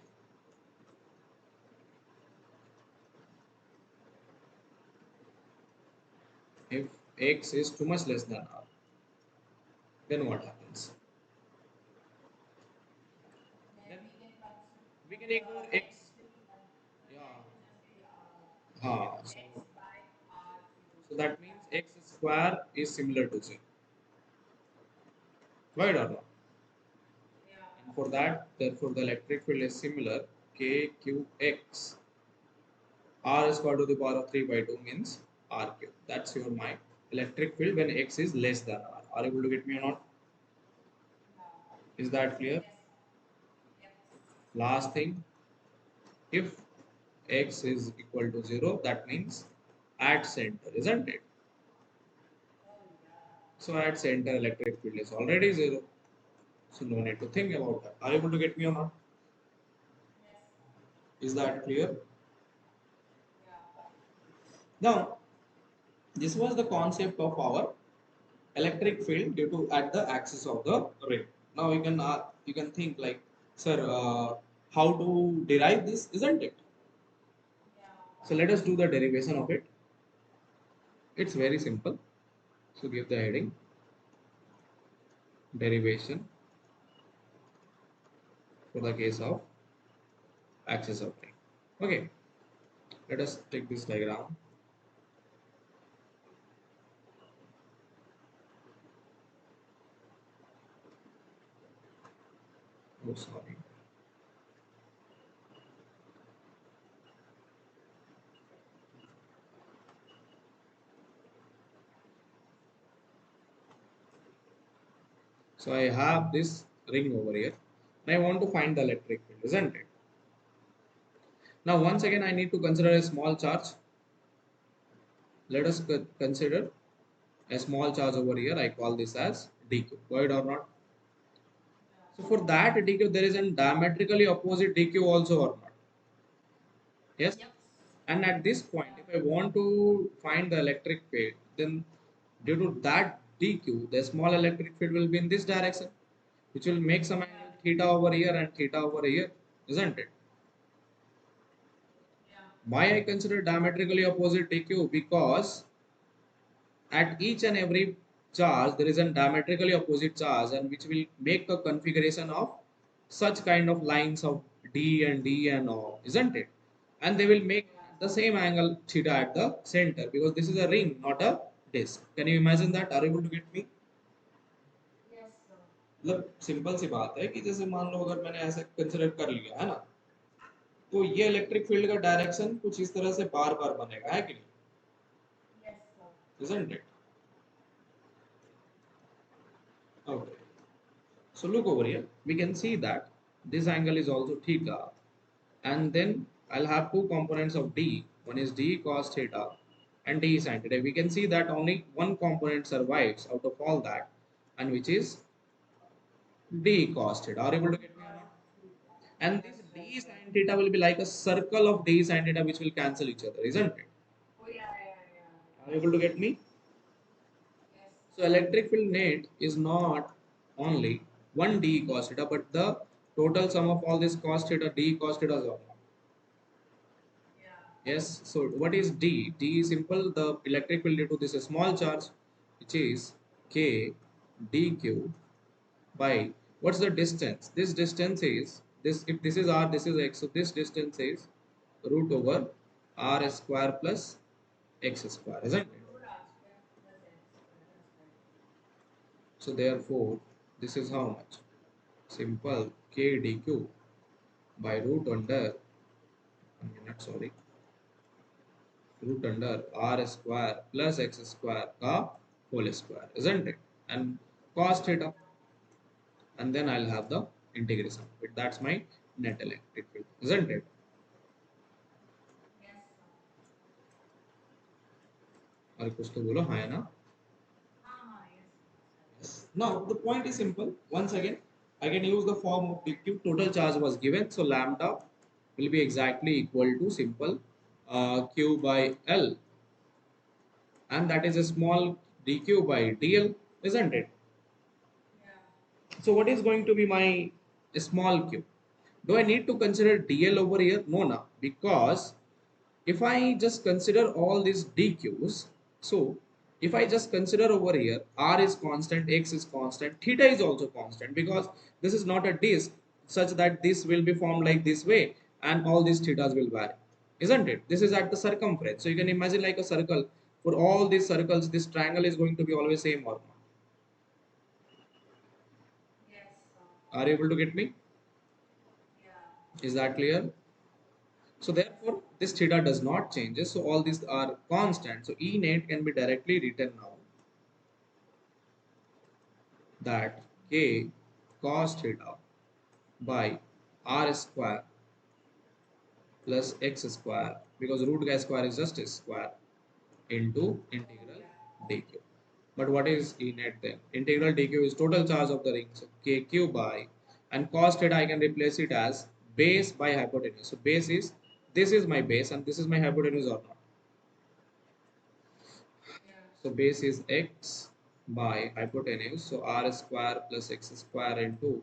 x is too much less than r, then what happens? Then we can ignore x. Yeah. So that means x square is similar to 0. Right or not? And for that, therefore, the electric field is similar. K cube x r square to the power of 3 by 2 means r cube. That's your my electric field when x is less than r. Are you able to get me or not? Is that clear? Last thing, if x is equal to 0, that means at center, isn't it? So at center, electric field is already 0. So no need to think about that. Are you able to get me or not? Is that clear? Now, this was the concept of our electric field due to at the axis of the ring. Now you can think like, sir, how to derive this, isn't it? So let us do the derivation of it. It's very simple. So give the heading derivation for the case of axis of ring. Okay, let us take this diagram. Oh, sorry. So I have this ring over here and I want to find the electric field, isn't it? Now once again I need to consider a small charge. Let us consider a small charge over here. I call this as dq. Right or not? So for that dq there is a diametrically opposite dq also or not? Yes. And at this point, if I want to find the electric field, then due to that dq, the small electric field will be in this direction, which will make some angle theta over here and theta over here, isn't it? Why I consider diametrically opposite dq? Because at each and every charge there is a diametrically opposite charge and which will make a configuration of such kind of lines of d and d and all, isn't it? And they will make the same angle theta at the center because this is a ring, not a disc. Can you imagine that? Are you able to get me? मतलब simple सी बात है कि जैसे मान लो अगर मैंने ऐसे consider कर लिया है ना, तो ये इलेक्ट्रिक फील्ड का डायरेक्शन कुछ इस तरह से बार बार बनेगा, है कि नहीं? Isn't it? Okay. So look over here. We can see that this angle is also theta, and then I'll have two components of d. One is d cos theta, and d sine theta. We can see that only one component survives out of all that, and which is d cos theta. Are you able to get me or not? And this d sine theta will be like a circle of d sine theta which will cancel each other, isn't it? Are you able to get me? So electric field net is not only one d cos theta, but the total sum of all this cos theta, d cos theta is all. Yes. So what is d? D is simple. The electric field due to this small charge, which is k dq by what's the distance? This distance is this. If this is r, this is x. So this distance is root over r square plus x square, isn't it? So therefore, this is how much? Simple k dq by root under, a minute, sorry, root under r square plus x square ka whole square, isn't it? And cos theta, and then I'll have the integration. But that's my net electric field, isn't it? और कुछ तो बोलो हाँ है ना? Now the point is simple. Once again, I can use the form of dq. Total charge was given, so lambda will be exactly equal to simple q by L, and that is a small dq by dl, isn't it? So what is going to be my small q? Do I need to consider dl over here? No, no, because if I just consider all these dq's, so if I just consider over here, r is constant, x is constant, theta is also constant, because this is not a disk such that this will be formed like this way and all these thetas will vary, isn't it? This is at the circumference, so you can imagine like a circle. For all these circles, this triangle is going to be always same or not. Are you able to get me? Is that clear? So therefore, this theta does not change. So all these are constant. So E net can be directly written now that k cos theta by r square plus x square, because root square is just a square, into integral dq. But what is E net then? Integral dq is total charge of the ring. So kq by, and cos theta I can replace it as base by hypotenuse. So base is, this is my base and this is my hypotenuse or not. So base is x by hypotenuse. So r square plus x square into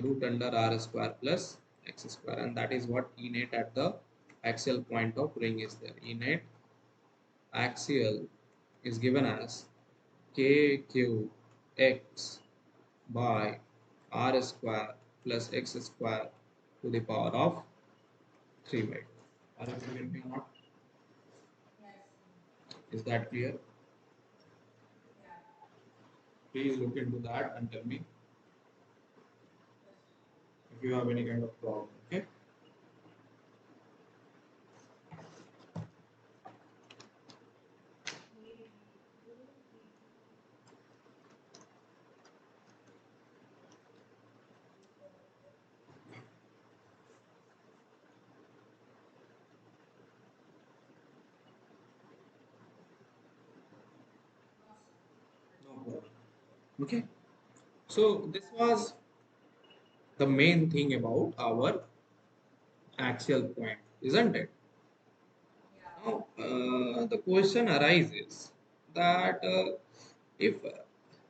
root under r square plus x square, and that is what E net at the axial point of ring is there. E net axial is given as kqx by r square plus x square to the power of 3 by 2. Are you getting me or not? Is that clear? Please look into that and tell me if you have any kind of problem. Okay. No problem. Okay. So this was the main thing about our axial point, isn't it? Now, the question arises that if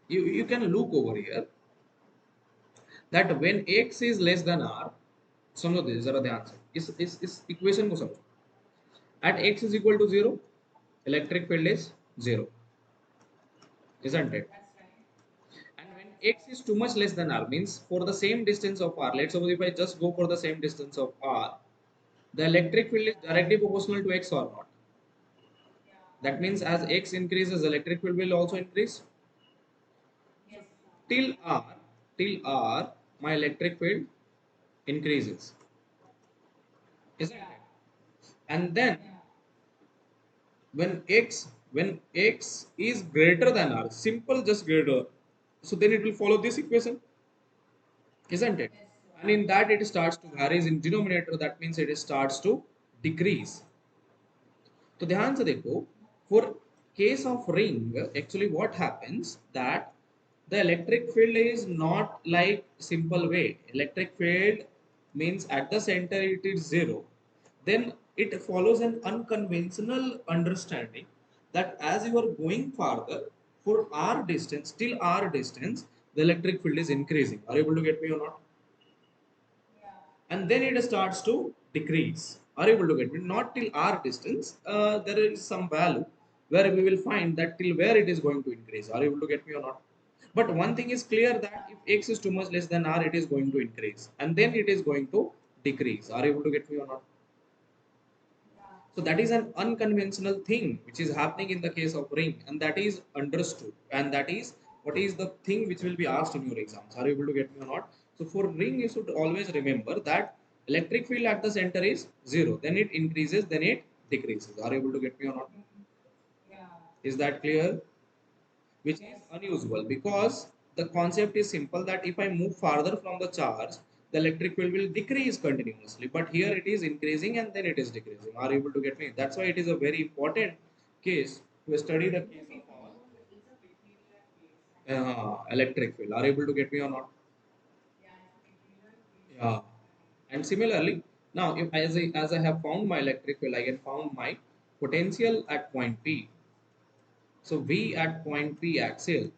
you can look over here that when x is less than r, समझो दे जरा ध्यान से इस equation को समझो. At x is equal to 0, electric field is 0, isn't it? And when x is too much less than r, means for the same distance of r, let's suppose if I just go for the same distance of r, the electric field is directly proportional to x or not. That means as x increases, electric field will also increase. Till r, till r, my electric field increases, isn't it? And then when x is greater than r, simple just greater, so then it will follow this equation, isn't it? And in that it starts to varies in denominator, that means it starts to decrease. तो ध्यान से देखो, For case of ring, actually what happens that the electric field is not like simple way. Electric field means at the center it is zero. Then it follows an unconventional understanding that as you are going farther for r distance, till r distance, the electric field is increasing. Are you able to get me or not? And then it starts to decrease. Are you able to get me? Not till r distance, there is some value where we will find that till where it is going to increase. Are you able to get me or not? But one thing is clear that if x is too much less than r, it is going to increase and then it is going to decrease. Are you able to get me or not? So that is an unconventional thing which is happening in the case of ring, and that is understood, and that is what is the thing which will be asked in your exams. Are you able to get me or not? So for ring, you should always remember that electric field at the center is zero, then it increases, then it decreases. Are you able to get me or not? Is that clear? Which is unusual because the concept is simple that if I move farther from the charge, the electric field will decrease continuously. But here it is increasing and then it is decreasing. Are you able to get me? That's why it is a very important case to study the case of electric field. Are you able to get me or not? Yeah. And similarly, now if as I have found my electric field, I can found my potential at point P. So V at point P axial,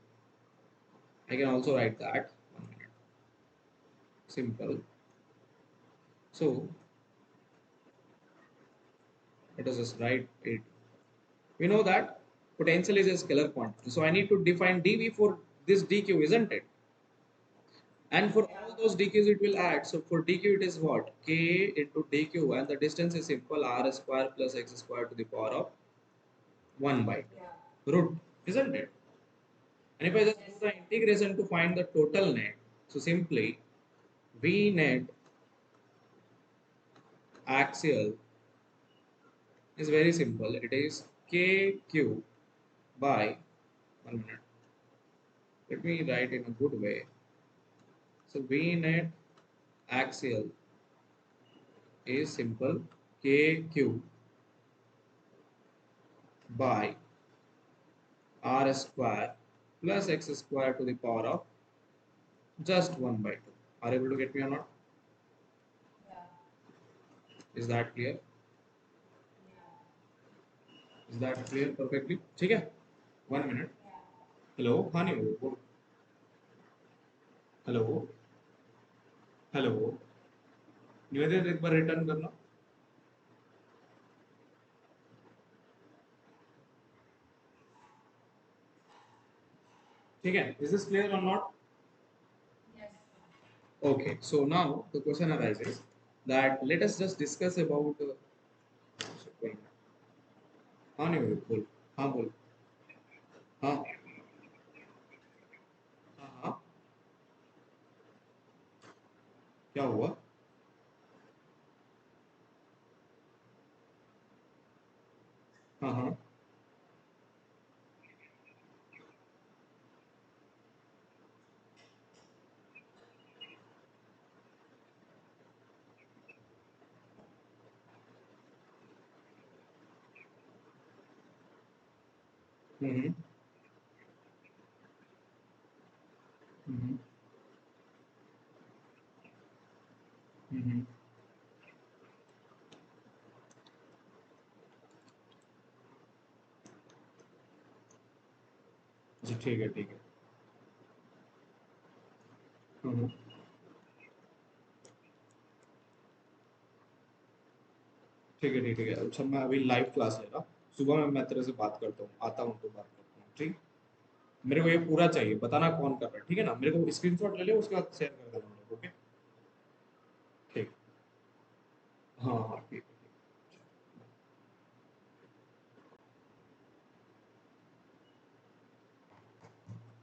I can also write that. 1 minute. Simple. So let us just write it. We know that potential is a scalar quantity. So I need to define dV for this dq, isn't it? And for all those dq's, it will add. So for dq, it is what? K into dq, and the distance is simple r square plus x square to the power of 1 by 2 root, isn't it? And if I just do the integration to find the total net, so simply V net axial is very simple. It is kq by 1 minute. Let me write in a good way. So V net axial is simple kq by r square plus x square to the power of just 1 by 2. Are you able to get me or not? Is that clear? Is that clear perfectly? ठीक है? 1 minute. Hello हाँ नहीं बोलो hello hello निवेदित एक बार return करना ठीक है? Is this clear or not? Okay, so now the question arises that let us just discuss about हाँ नहीं बोल हाँ बोल हाँ हाँ हाँ क्या हुआ हाँ हाँ हम्म हम्म हम्म जी ठीक है ठीक है हम्म ठीक है ठीक है अच्छा मैं अभी लाइव क्लास ले रहा सुबह में मैं तेरे से बात करता हूँ आता हूँ तो बात करता हूँ ठीक मेरे को ये पूरा चाहिए बताना कौन कर रहा है ठीक है ना मेरे को स्क्रीनशॉट ले ले उसके बाद शेयर कर देना मेरे को ओके ठीक हाँ हाँ ठीक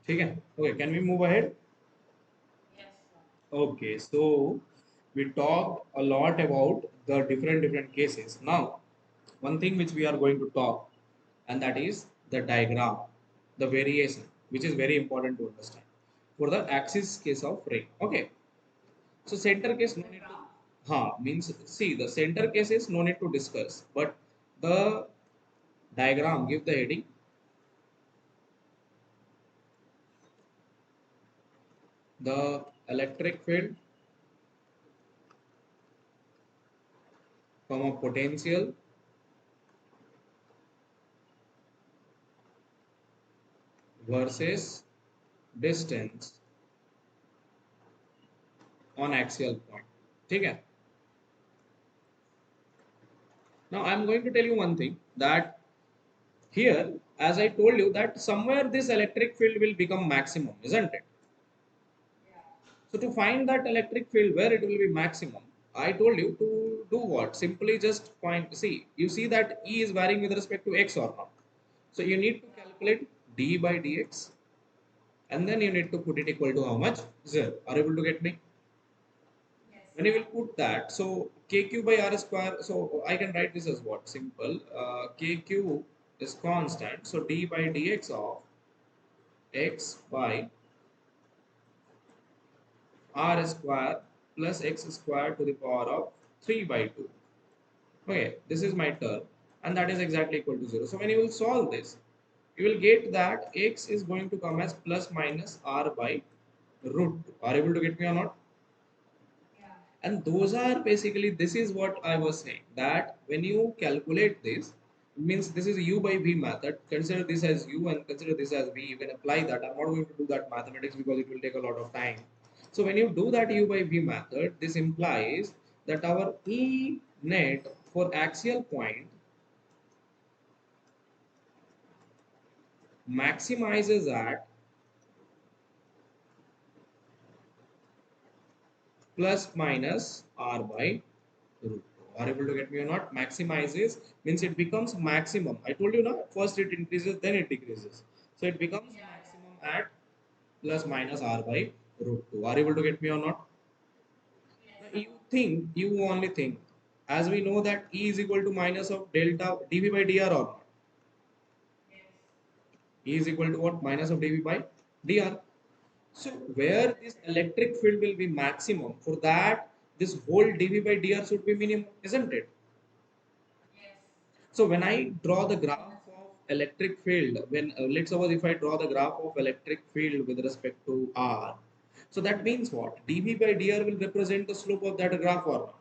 ठीक है okay can we move ahead okay so we talked a lot about the different cases now one thing which we are going to talk and that is the diagram the variation which is very important to understand for the axis case of ring okay so center case no need to means see the center case is no need to discuss but the diagram, give the heading. The electric field, comma potential versus distance on axial point. Okay. Now I'm going to tell you one thing, that here, as I told you, that somewhere this electric field will become maximum, isn't it? So to find that electric field where it will be maximum, I told you to do what? Simply just find, see, you see that E is varying with respect to x or not. So you need to calculate d by dx, and then you need to put it equal to how much? 0. Are you able to get me? When you will put that, so kq by r square, so I can write this as what? Simple. Kq is constant, so d by dx of x by r square plus x square to the power of 3 by 2. Okay, this is my term, and that is exactly equal to 0. So when you will solve this, you will get that x is going to come as plus minus r by root 2. Are you able to get me or not? And those are basically, this is what I was saying, that when you calculate this, means this is u by v method. Consider this as u and consider this as v. You can apply that. I'm not going to do that mathematics because it will take a lot of time. So when you do that u by v method, this implies that our E net for axial point maximizes at plus minus r by root 2. Are able to get me or not? Maximizes means it becomes maximum. I told you now, first it increases, then it decreases. So it becomes maximum at plus minus r by root 2. Are able to get me or not? Now you only think, as we know that E is equal to minus of delta dv by dr or not? E is equal to what? Minus of dv by dr. So where this electric field will be maximum, for that this whole dv by dr should be minimum, isn't it? So when I draw the graph of electric field, when let's suppose if I draw the graph of electric field with respect to r, so that means what? dv by dr will represent the slope of that graph or not?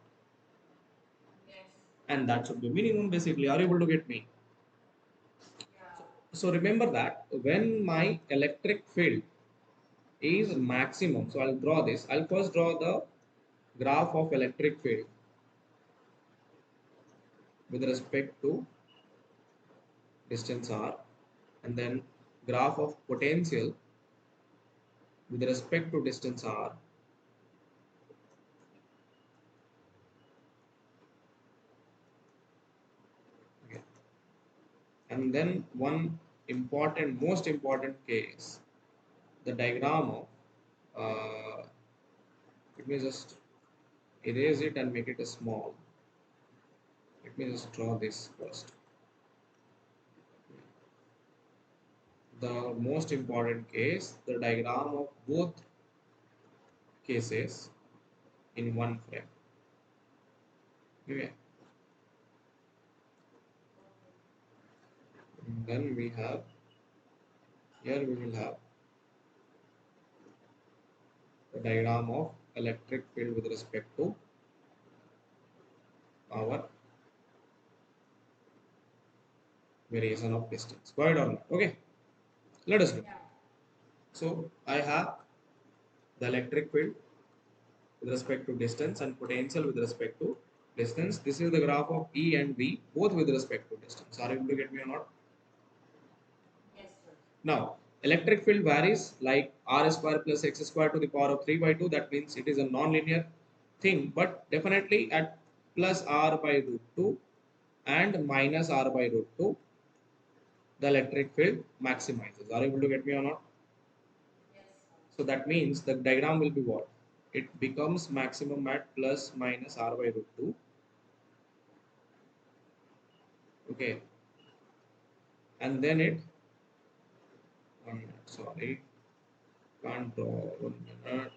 And that should be minimum basically. Are you able to get me? So remember that when my electric field is maximum, so I'll draw this. I'll first draw the graph of electric field with respect to distance r, and then graph of potential with respect to distance r, okay. And then one important, most important case, the diagram of let me just erase it and make it a small. Let me just draw this first. The most important case, the diagram of both cases in one frame. Okay. And then we have, here we will have the diagram of electric field with respect to our variation of distance. Got it or not? Okay. Let us do. So I have the electric field with respect to distance and potential with respect to distance. This is the graph of E and V, both with respect to distance. Are you able to get me or not? Now, electric field varies like r square plus x square to the power of 3 by 2. That means it is a non-linear thing, but definitely at plus r by root 2 and minus r by root 2, the electric field maximizes. Are you able to get me or not? So that means the diagram will be what? It becomes maximum at plus minus r by root 2. Okay. And then it, 1 minute, sorry, can't draw, 1 minute.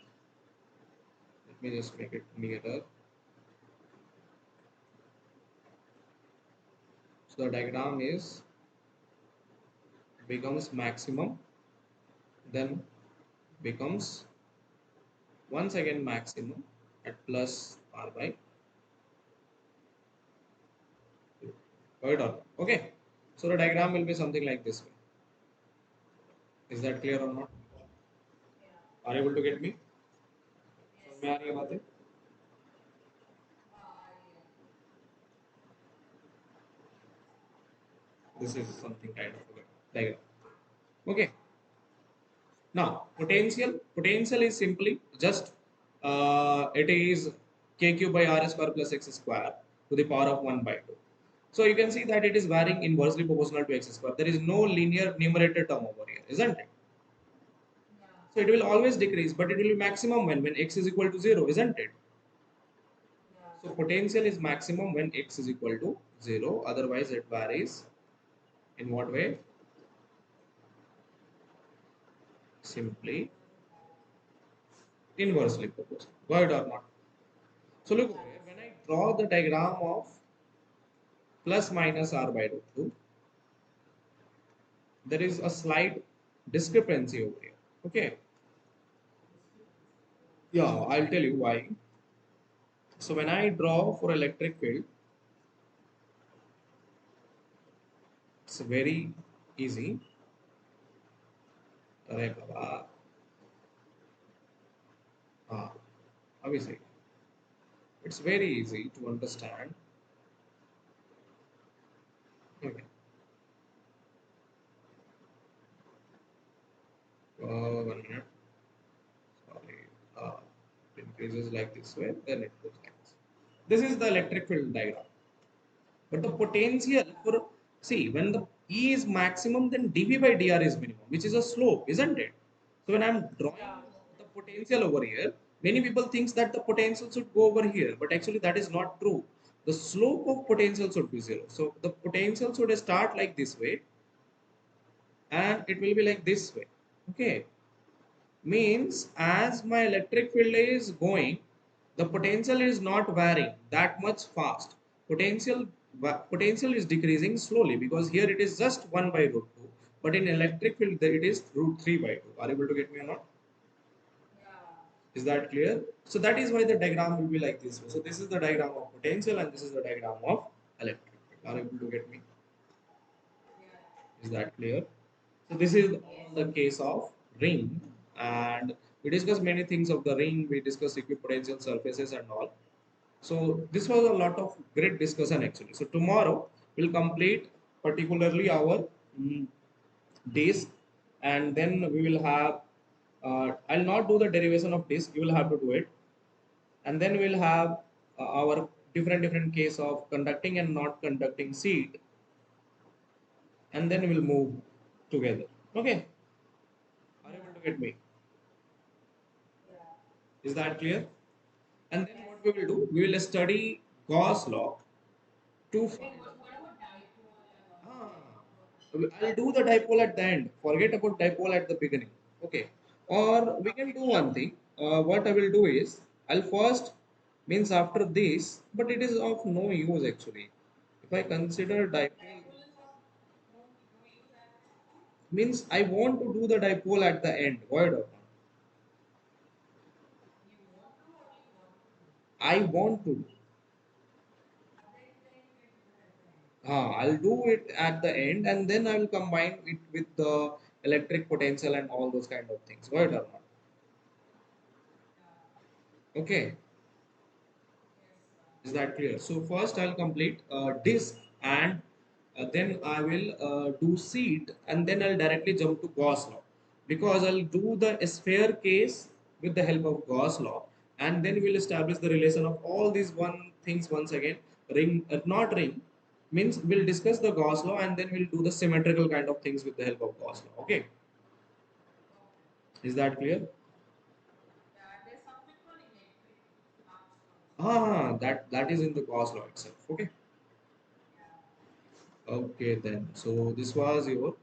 Let me just make it nearer. So the diagram is becomes maximum, then becomes once again maximum at plus r by 2. Got it? Okay. So the diagram will be something like this way. Is that clear or not? Are you able to get me? समझ में आ रही है बातें? This is something kind of a diagram. Okay. Now potential is simply just it is k cube by r square plus x square to the power of 1 by 2. So you can see that it is varying inversely proportional to x square. There is no linear numerator term over here, isn't it? So it will always decrease, but it will be maximum when x is equal to 0, isn't it? So potential is maximum when x is equal to 0. Otherwise, it varies. In what way? Simply inversely proportional. Got it or not? So look over here. When I draw the diagram of plus minus r by root 2, there is a slight discrepancy over here. Okay. Yeah, I'll tell you why. So when I draw for electric field, it's very easy. अरे बाबा, हाँ, obviously, it's very easy to understand. Okay. 1 minute. Sorry. It increases like this way, then it goes like this. This is the electric field diagram. But the potential for, see, when the E is maximum, then dV by dr is minimum, which is a slope, isn't it? So when I'm drawing the potential over here, many people thinks that the potential should go over here, but actually that is not true. The slope of potential should be 0. So the potential should start like this way, and it will be like this way. Okay, means as my electric field is going, the potential is not varying that much fast. Potential is decreasing slowly, because here it is just 1 by root 2, but in electric field it is root 3 by 2. Are you able to get me or not? Is that clear? So that is why the diagram will be like this way. So this is the diagram of potential and this is the diagram of electric field. Are you able to get me? Is that clear? So this is the case of ring, and we discussed many things of the ring. We discussed equipotential surfaces and all. So this was a lot of great discussion actually. So tomorrow we'll complete particularly our disk, and then we will have. I'll not do the derivation of disk. You will have to do it, and then we'll have our different case of conducting and not conducting seed, and then we'll move together. Okay, are you able to get me? Is that clear? And then what we will do, we will study Gauss law to find. Ah, I'll do the dipole at the end. Forget about dipole at the beginning. Okay. Or we can do one thing. What I will do is, I'll first means after this, but it is of no use actually. If I consider dipole, means I want to do the dipole at the end. Why not? I want to. I'll do it at the end, and then I will combine it with the electric potential and all those kind of things. Got it or not? Okay, is that clear? So first I'll complete disk, and then I will do seed, and then I'll directly jump to Gauss law, because I'll do the sphere case with the help of Gauss law, and then we'll establish the relation of all these one things once again. Ring, not ring, means we'll discuss the Gauss law, and then we'll do the symmetrical kind of things with the help of Gauss law. Okay, is that clear? That is in the Gauss law itself. Okay. Okay then. So this was your